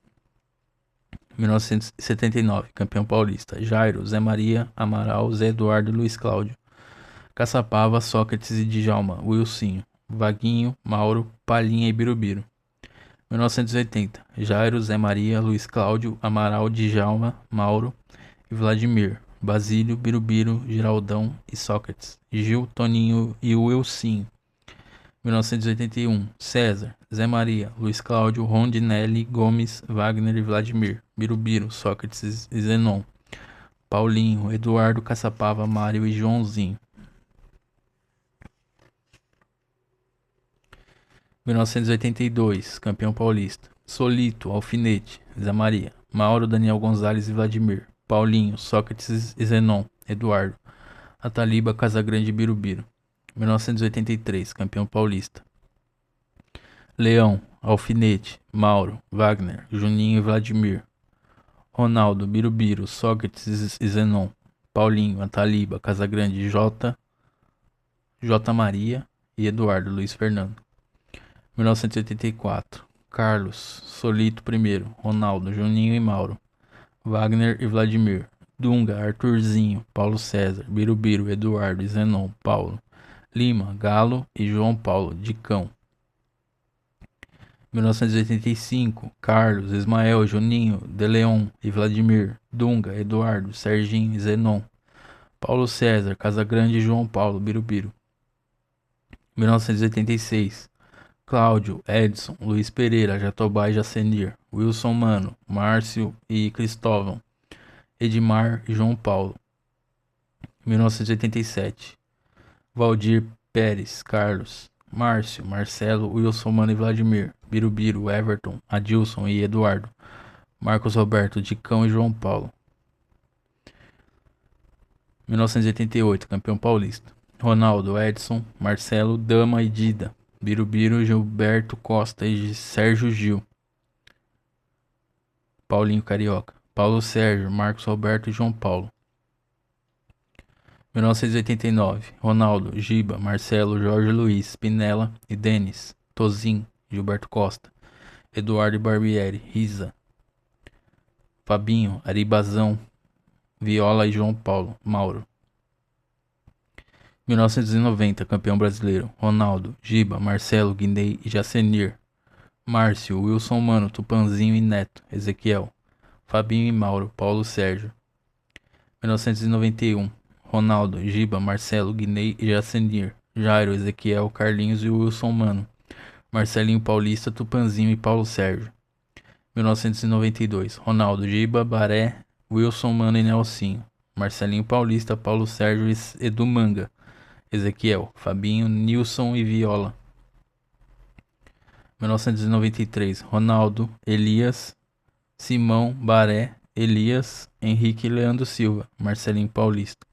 1979, campeão paulista. Jairo, Zé Maria, Amaral, Zé Eduardo e Luiz Cláudio, Caçapava, Sócrates e Djalma, Wilsinho, Vaguinho, Mauro, Palhinha e Birubiru. 1980, Jairo, Zé Maria, Luiz Cláudio, Amaral, Djalma, Mauro e Vladimir, Basílio, Birubiru, Geraldão e Sócrates, Gil, Toninho e Wilsinho. 1981, César, Zé Maria, Luiz Cláudio, Rondinelli, Gomes, Wagner e Vladimir, Birubiru, Sócrates e Zenon, Paulinho, Eduardo, Caçapava, Mário e Joãozinho. 1982, campeão paulista. Solito, Alfinete, Zé Maria, Mauro, Daniel Gonzalez e Vladimir, Paulinho, Sócrates e Zenon, Eduardo, Ataliba, Casagrande e Birubiru. 1983, campeão paulista. Leão, Alfinete, Mauro, Wagner, Juninho e Vladimir, Ronaldo, Birubiru, Sócrates e Zenon, Paulinho, Ataliba, Casagrande, J. Maria e Eduardo Luiz Fernando. 1984, Carlos, Solito I, Ronaldo, Juninho e Mauro, Wagner e Vladimir, Dunga, Arthurzinho, Paulo César, Birubiru, Eduardo e Zenon, Paulo, Lima, Galo e João Paulo, Dicão. 1985, Carlos, Ismael, Juninho, De Leon e Vladimir, Dunga, Eduardo, Serginho e Zenon, Paulo César, Casagrande e João Paulo, Birubiru. 1986, Cláudio, Edson, Luiz Pereira, Jatobá e Jacenir, Wilson Mano, Márcio e Cristóvão, Edmar e João Paulo. 1987, Valdir, Pérez, Carlos, Márcio, Marcelo, Wilson Mano e Vladimir, Birubiru, Everton, Adilson e Eduardo, Marcos Roberto, Dicão e João Paulo. 1988, campeão paulista. Ronaldo, Edson, Marcelo, Dama e Dida, Birubiru, Gilberto Costa e Sérgio Gil, Paulinho Carioca, Paulo Sérgio, Marcos Roberto e João Paulo. 1989, Ronaldo, Giba, Marcelo, Jorge Luiz, Pinella e Denis, Tozin, Gilberto Costa, Eduardo Barbieri, Riza, Fabinho, Aribazão, Viola e João Paulo, Mauro. 1990, campeão brasileiro. Ronaldo, Giba, Marcelo, Guinei e Jacenir, Márcio, Wilson Mano, Tupanzinho e Neto, Ezequiel, Fabinho e Mauro, Paulo Sérgio. 1991, Ronaldo, Giba, Marcelo, Guinei e Jacenir, Jairo, Ezequiel, Carlinhos e Wilson Mano, Marcelinho Paulista, Tupanzinho e Paulo Sérgio. 1992, Ronaldo, Giba, Baré, Wilson Mano e Nelsinho, Marcelinho Paulista, Paulo Sérgio e Edu Manga, Ezequiel, Fabinho, Nilson e Viola. 1993, Ronaldo, Elias, Simão, Baré, Elias, Henrique e Leandro Silva, Marcelinho Paulista,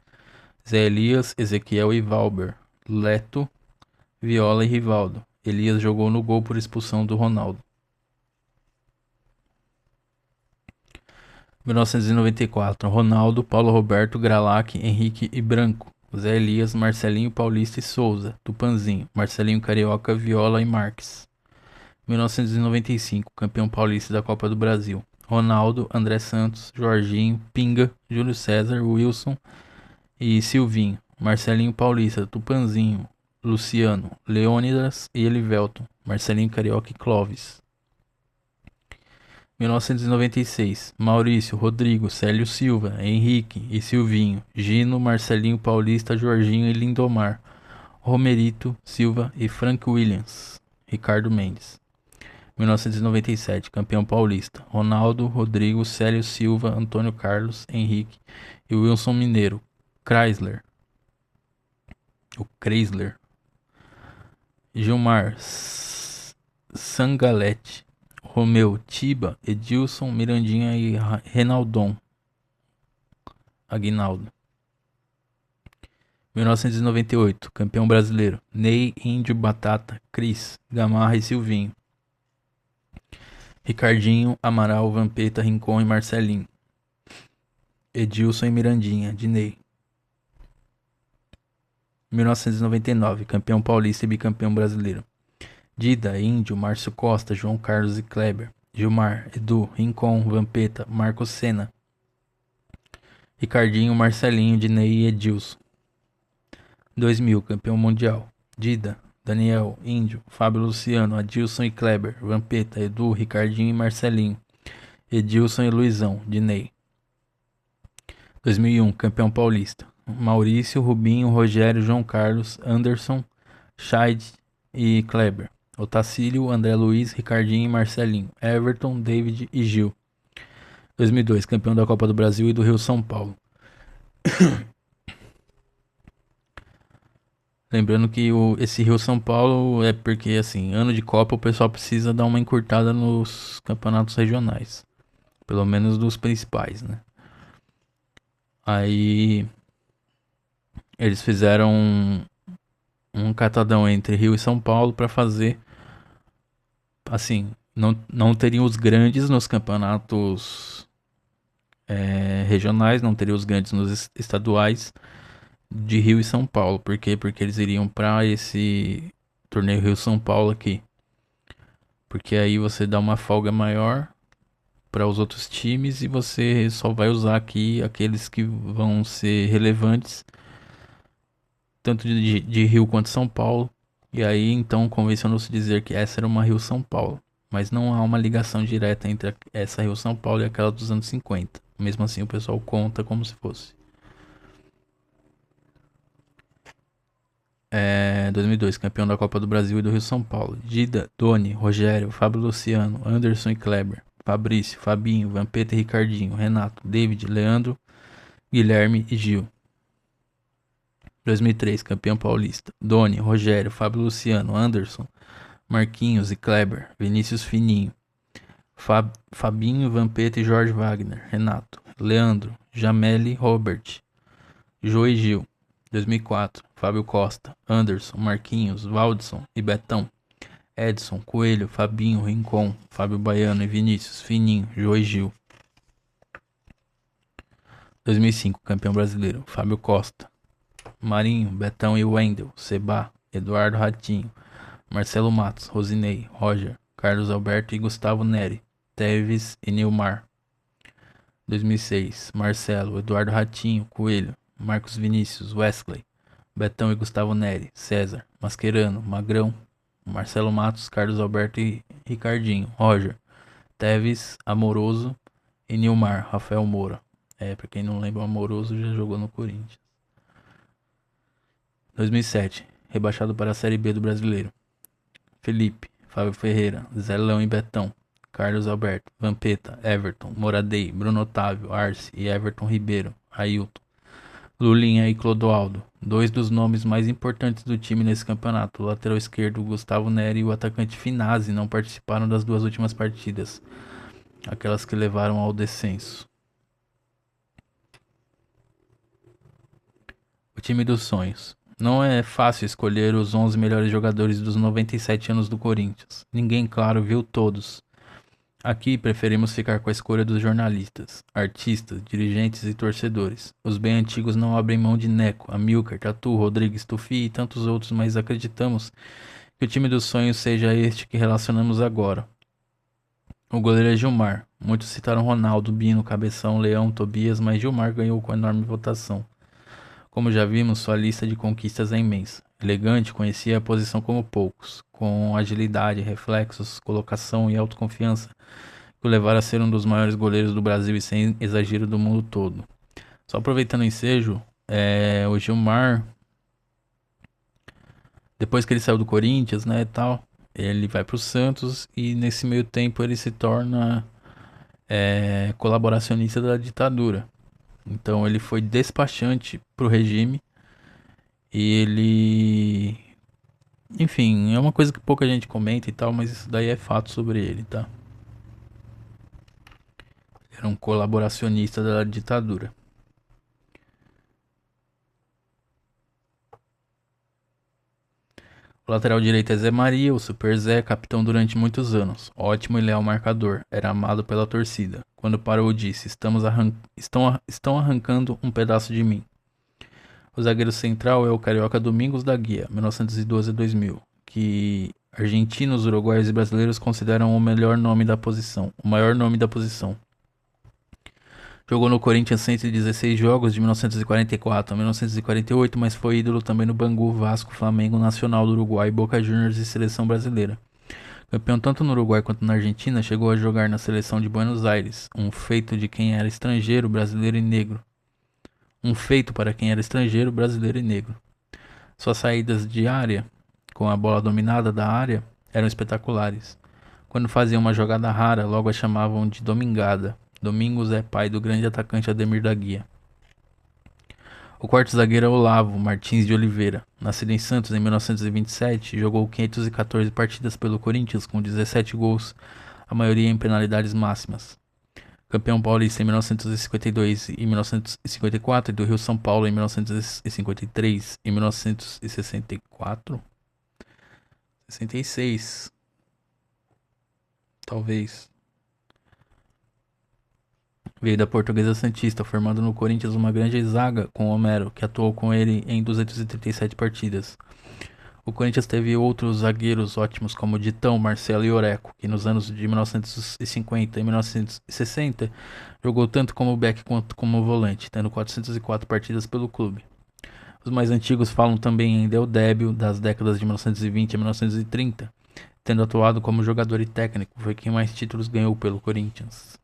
Zé Elias, Ezequiel e Valber, Leto, Viola e Rivaldo. Elias jogou no gol por expulsão do Ronaldo. 1994, Ronaldo, Paulo Roberto, Gralac, Henrique e Branco, Zé Elias, Marcelinho Paulista e Souza, Tupanzinho, Marcelinho Carioca, Viola e Marques. 1995, campeão paulista da Copa do Brasil. Ronaldo, André Santos, Jorginho, Pinga, Júlio César, Wilson e Silvinho, Marcelinho Paulista, Tupanzinho, Luciano, Leônidas e Elivelton, Marcelinho Carioca e Clóvis. 1996, Maurício, Rodrigo, Célio Silva, Henrique e Silvinho, Gino, Marcelinho Paulista, Jorginho e Lindomar, Romerito Silva e Frank Williams. Ricardo Mendes. 1997, campeão paulista. Ronaldo, Rodrigo, Célio Silva, Antônio Carlos, Henrique e Wilson Mineiro. Chrysler. O Chrysler. Gilmar Sangalete. Romeu Tiba, Edilson, Mirandinha e Renaldon. Aguinaldo. 1998, campeão brasileiro. Ney, Índio, Batata, Cris, Gamarra e Silvinho. Ricardinho, Amaral, Vampeta, Rincon e Marcelinho. Edilson e Mirandinha, de Ney. 1999, campeão paulista e bicampeão brasileiro. Dida, Índio, Márcio Costa, João Carlos e Kleber. Gilmar, Edu, Rincon, Vampeta, Marcos Senna. Ricardinho, Marcelinho, Dinei e Edilson. 2000, campeão mundial. Dida, Daniel, Índio, Fábio Luciano, Adilson e Kleber. Vampeta, Edu, Ricardinho e Marcelinho. Edilson e Luizão, Dinei. 2001, campeão paulista. Maurício, Rubinho, Rogério, João Carlos, Anderson, Scheid e Kleber. Otacílio, André Luiz, Ricardinho e Marcelinho. Everton, David e Gil. 2002, campeão da Copa do Brasil e do Rio São Paulo. Lembrando que esse Rio São Paulo é porque, assim, ano de Copa o pessoal precisa dar uma encurtada nos campeonatos regionais. Pelo menos dos principais, né? Aí eles fizeram um catadão entre Rio e São Paulo para fazer, assim, não teriam os grandes nos campeonatos regionais, não teriam os grandes nos estaduais de Rio e São Paulo. Por quê? Porque eles iriam para esse torneio Rio-São Paulo aqui. Porque aí você dá uma folga maior para os outros times e você só vai usar aqui aqueles que vão ser relevantes, tanto de Rio quanto São Paulo. E aí então convencionou-se dizer que essa era uma Rio-São Paulo. Mas não há uma ligação direta entre essa Rio-São Paulo e aquela dos anos 50. Mesmo assim o pessoal conta como se fosse. 2002, campeão da Copa do Brasil e do Rio São Paulo. Dida, Doni, Rogério, Fábio Luciano, Anderson e Kleber. Fabrício, Fabinho, Vampeta e Ricardinho. Renato, David, Leandro, Guilherme e Gil. 2003, campeão paulista. Doni, Rogério, Fábio Luciano, Anderson, Marquinhos e Kleber. Vinícius Fininho. Fabinho, Vampeta e Jorge Wagner. Renato, Leandro, Jameli, Robert, Jô e Gil. 2004, Fábio Costa, Anderson, Marquinhos, Valdson e Betão. Edson, Coelho, Fabinho, Rincon, Fábio Baiano e Vinícius, Fininho, Jô e Gil. 2005, campeão brasileiro, Fábio Costa, Marinho, Betão e Wendel, Seba, Eduardo Ratinho, Marcelo Matos, Rosinei, Roger, Carlos Alberto e Gustavo Neri, Teves e Nilmar. 2006, Marcelo, Eduardo Ratinho, Coelho, Marcos Vinícius, Wesley, Betão e Gustavo Neri, César, Mascherano, Magrão, Marcelo Matos, Carlos Alberto e Ricardinho, Roger, Teves, Amoroso e Nilmar, Rafael Moura. Pra quem não lembra, o Amoroso já jogou no Corinthians. 2007, rebaixado para a Série B do Brasileiro. Felipe, Fábio Ferreira, Zelão e Betão, Carlos Alberto, Vampeta, Everton, Moradei, Bruno Otávio, Arce e Everton Ribeiro, Ailton, Lulinha e Clodoaldo, dois dos nomes mais importantes do time nesse campeonato. O lateral esquerdo Gustavo Neri e o atacante Finazzi não participaram das duas últimas partidas, aquelas que levaram ao descenso. O time dos sonhos. Não é fácil escolher os 11 melhores jogadores dos 97 anos do Corinthians. Ninguém, claro, viu todos. Aqui preferimos ficar com a escolha dos jornalistas, artistas, dirigentes e torcedores. Os bem antigos não abrem mão de Neco, Amilcar, Tatu, Rodrigues, Tufi e tantos outros, mas acreditamos que o time dos sonhos seja este que relacionamos agora. O goleiro é Gilmar. Muitos citaram Ronaldo, Bino, Cabeção, Leão, Tobias, mas Gilmar ganhou com enorme votação. Como já vimos, sua lista de conquistas é imensa. Elegante, conhecia a posição como poucos, com agilidade, reflexos, colocação e autoconfiança, que o levaram a ser um dos maiores goleiros do Brasil e sem exagero do mundo todo. Só aproveitando o ensejo, o Gilmar, Depois que ele saiu do Corinthians, né, e tal, ele vai pro Santos e nesse meio tempo ele se torna colaboracionista da ditadura. Então ele foi despachante pro regime e ele, enfim, é uma coisa que pouca gente comenta e tal, mas isso daí é fato sobre ele, tá? Era um colaboracionista da ditadura. O lateral direito é Zé Maria, o Super Zé, capitão durante muitos anos. Ótimo e leal marcador, era amado pela torcida. Quando parou, disse: estão arrancando um pedaço de mim. O zagueiro central é o carioca Domingos da Guia, 1912 a 2000, que argentinos, uruguaios e brasileiros consideram o melhor nome da posição, o maior nome da posição. Jogou no Corinthians 116 jogos de 1944 a 1948, mas foi ídolo também no Bangu, Vasco, Flamengo, Nacional do Uruguai, Boca Juniors e Seleção Brasileira. Campeão tanto no Uruguai quanto na Argentina, chegou a jogar na Seleção de Buenos Aires, um feito de quem era estrangeiro, brasileiro e negro. Um feito para quem era estrangeiro, brasileiro e negro. Suas saídas de área, com a bola dominada da área, eram espetaculares. Quando faziam uma jogada rara, logo a chamavam de domingada. Domingos é pai do grande atacante Ademir da Guia. O quarto zagueiro é Olavo Martins de Oliveira. Nascido em Santos em 1927, jogou 514 partidas pelo Corinthians com 17 gols, a maioria em penalidades máximas. Campeão paulista em 1952 e 1954 e do Rio São Paulo em 1953 e 1964? 66, talvez. Veio da Portuguesa Santista, formando no Corinthians uma grande zaga com Homero, que atuou com ele em 237 partidas. O Corinthians teve outros zagueiros ótimos como Ditão, Marcelo e Oreco, que nos anos de 1950 e 1960 jogou tanto como back quanto como volante, tendo 404 partidas pelo clube. Os mais antigos falam também em Del Débio, das décadas de 1920 a 1930, tendo atuado como jogador e técnico, foi quem mais títulos ganhou pelo Corinthians.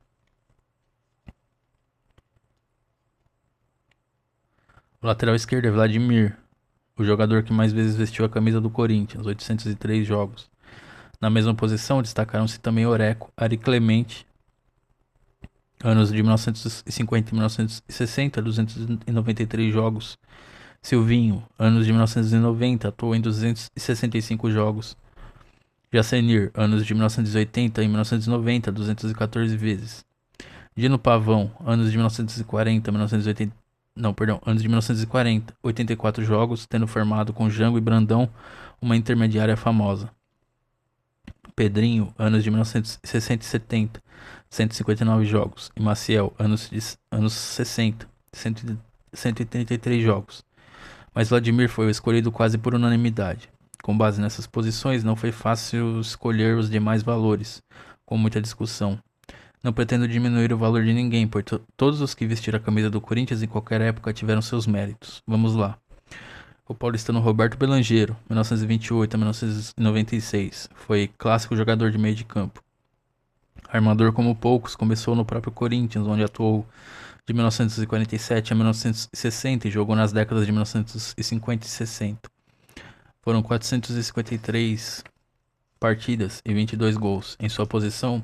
O lateral esquerdo é Vladimir, o jogador que mais vezes vestiu a camisa do Corinthians, 803 jogos. Na mesma posição destacaram-se também Oreco, Ari Clemente, anos de 1950 e 1960, 293 jogos. Silvinho, anos de 1990, atuou em 265 jogos. Jacenir, anos de 1980 e 1990, 214 vezes. Dino Pavão, anos de 1940 a 1980, não, perdão, anos de 1940, 84 jogos, tendo formado com Jango e Brandão uma intermediária famosa. Pedrinho, anos de 1960 e 70, 159 jogos. E Maciel, anos 60, 133 jogos. Mas Vladimir foi o escolhido quase por unanimidade. Com base nessas posições, não foi fácil escolher os demais valores, com muita discussão. Não pretendo diminuir o valor de ninguém, pois todos os que vestiram a camisa do Corinthians em qualquer época tiveram seus méritos. Vamos lá. O paulistano Roberto Belangeiro, 1928 a 1996, foi clássico jogador de meio de campo. Armador como poucos, começou no próprio Corinthians, onde atuou de 1947 a 1960 e jogou nas décadas de 1950 e 60. Foram 453 partidas e 22 gols. Em sua posição,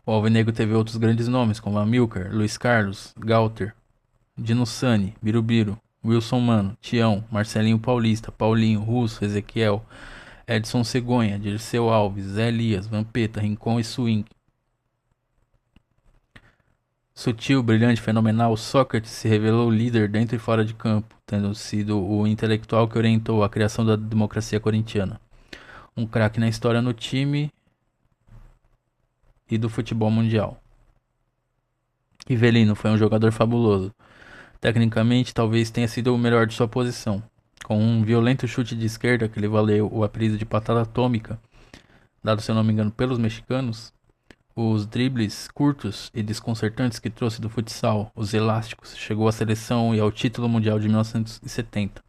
o Alvinegro teve outros grandes nomes, como Amilcar, Luiz Carlos, Galter, Dino Sani, Birubiru, Wilson Mano, Tião, Marcelinho Paulista, Paulinho, Russo, Ezequiel, Edson Cegonha, Dirceu Alves, Zé Elias, Vampeta, Rincon e Swing. Sutil, brilhante, fenomenal, Sócrates se revelou líder dentro e fora de campo, tendo sido o intelectual que orientou a criação da democracia corintiana. Um craque na história no time e do futebol mundial. Rivelino foi um jogador fabuloso. Tecnicamente, talvez tenha sido o melhor de sua posição. Com um violento chute de esquerda que lhe valeu o apelido de patada atômica, dado se eu não me engano pelos mexicanos, os dribles curtos e desconcertantes que trouxe do futsal, os elásticos, chegou à seleção e ao título mundial de 1970.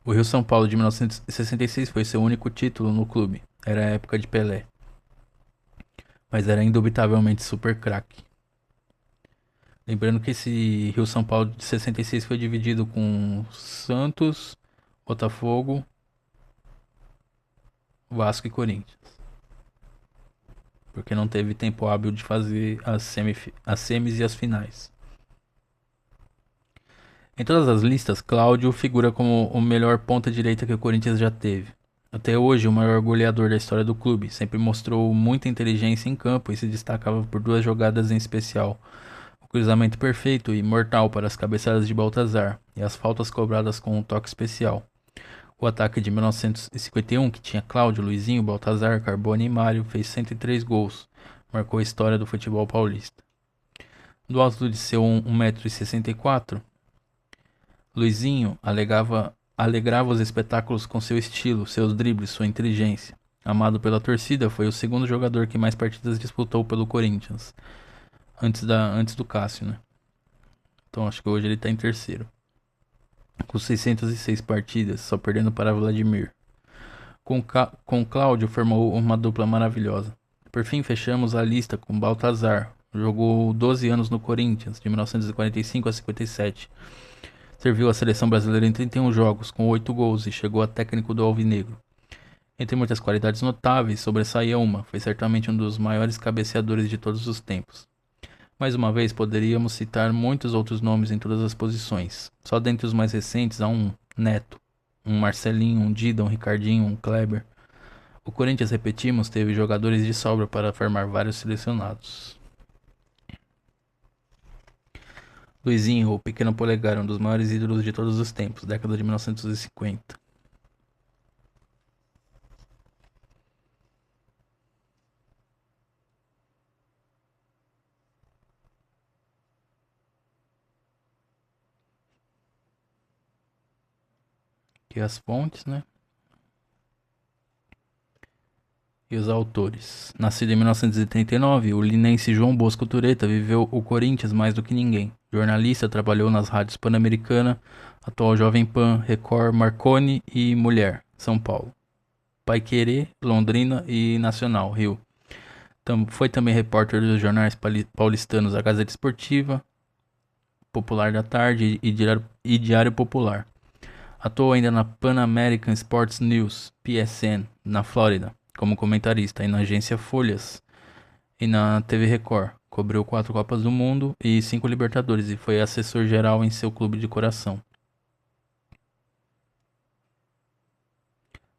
O Rio São Paulo de 1966 foi seu único título no clube. Era a época de Pelé. Mas era indubitavelmente super craque. Lembrando que esse Rio São Paulo de 66 foi dividido com Santos, Botafogo, Vasco e Corinthians. Porque não teve tempo hábil de fazer as semis e as finais. Em todas as listas, Cláudio figura como o melhor ponta-direita que o Corinthians já teve. Até hoje, o maior goleador da história do clube, sempre mostrou muita inteligência em campo e se destacava por duas jogadas em especial: o cruzamento perfeito e mortal para as cabeçadas de Baltazar e as faltas cobradas com um toque especial. O ataque de 1951, que tinha Cláudio, Luizinho, Baltazar, Carbone e Mário, fez 103 gols, marcou a história do futebol paulista. Do alto de seu 1,64 m, Luizinho alegrava os espetáculos com seu estilo, seus dribles, sua inteligência. Amado pela torcida, foi o segundo jogador que mais partidas disputou pelo Corinthians, antes do Cássio, né? Então acho que hoje ele tá em terceiro, com 606 partidas, só perdendo para Vladimir. Com Cláudio formou uma dupla maravilhosa. Por fim, fechamos a lista com Baltazar. Jogou 12 anos no Corinthians, de 1945 a 57. Serviu a seleção brasileira em 31 jogos, com 8 gols, e chegou a técnico do Alvinegro. Entre muitas qualidades notáveis, sobressaía uma: foi certamente um dos maiores cabeceadores de todos os tempos. Mais uma vez, poderíamos citar muitos outros nomes em todas as posições. Só dentre os mais recentes há um Neto, um Marcelinho, um Dida, um Ricardinho, um Kleber. O Corinthians, repetimos, teve jogadores de sobra para formar vários selecionados. Luizinho, o Pequeno Polegar, um dos maiores ídolos de todos os tempos, década de 1950. Aqui as fontes, né? E os autores. Nascido em 1939, o linense João Bosco Tureta viveu o Corinthians mais do que ninguém. Jornalista, trabalhou nas rádios Pan-Americana, atual Jovem Pan, Record, Marconi e Mulher, São Paulo. Paiquerê, Londrina e Nacional, Rio. Foi também repórter dos jornais paulistanos A Gazeta Esportiva, Popular da Tarde e Diário Popular. Atuou ainda na Pan American Sports News, PSN, na Flórida, como comentarista, e na agência Folhas e na TV Record. Cobriu 4 Copas do Mundo e 5 Libertadores e foi assessor geral em seu clube de coração.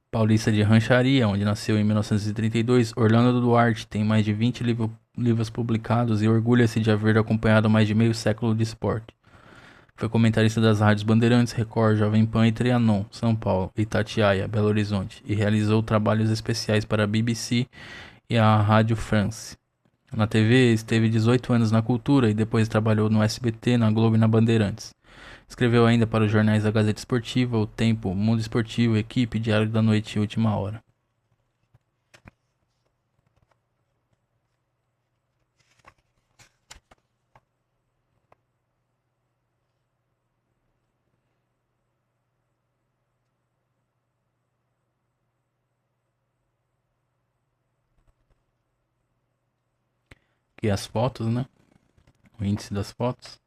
Paulista de Rancharia, onde nasceu em 1932, Orlando Duarte tem mais de 20 livros publicados e orgulha-se de haver acompanhado mais de meio século de esporte. Foi comentarista das rádios Bandeirantes, Record, Jovem Pan e Trianon, São Paulo, Itatiaia, Belo Horizonte, e realizou trabalhos especiais para a BBC e a Rádio France. Na TV, esteve 18 anos na Cultura e depois trabalhou no SBT, na Globo e na Bandeirantes. Escreveu ainda para os jornais da Gazeta Esportiva, O Tempo, Mundo Esportivo, Equipe, Diário da Noite e Última Hora. Aqui as fotos, né? O índice das fotos.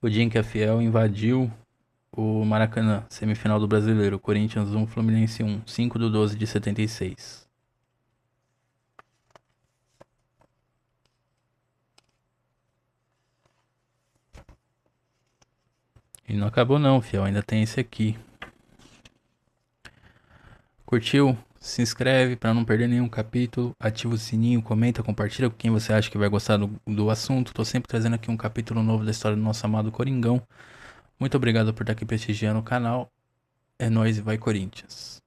O dia em que a Fiel invadiu o Maracanã, semifinal do Brasileiro, Corinthians 1, Fluminense 1, 5/12 de 76. E não acabou não, Fiel, ainda tem esse aqui. Curtiu? Se inscreve para não perder nenhum capítulo, ativa o sininho, comenta, compartilha com quem você acha que vai gostar do assunto. Tô sempre trazendo aqui um capítulo novo da história do nosso amado Coringão. Muito obrigado por estar aqui prestigiando o canal. É nóis e vai Corinthians!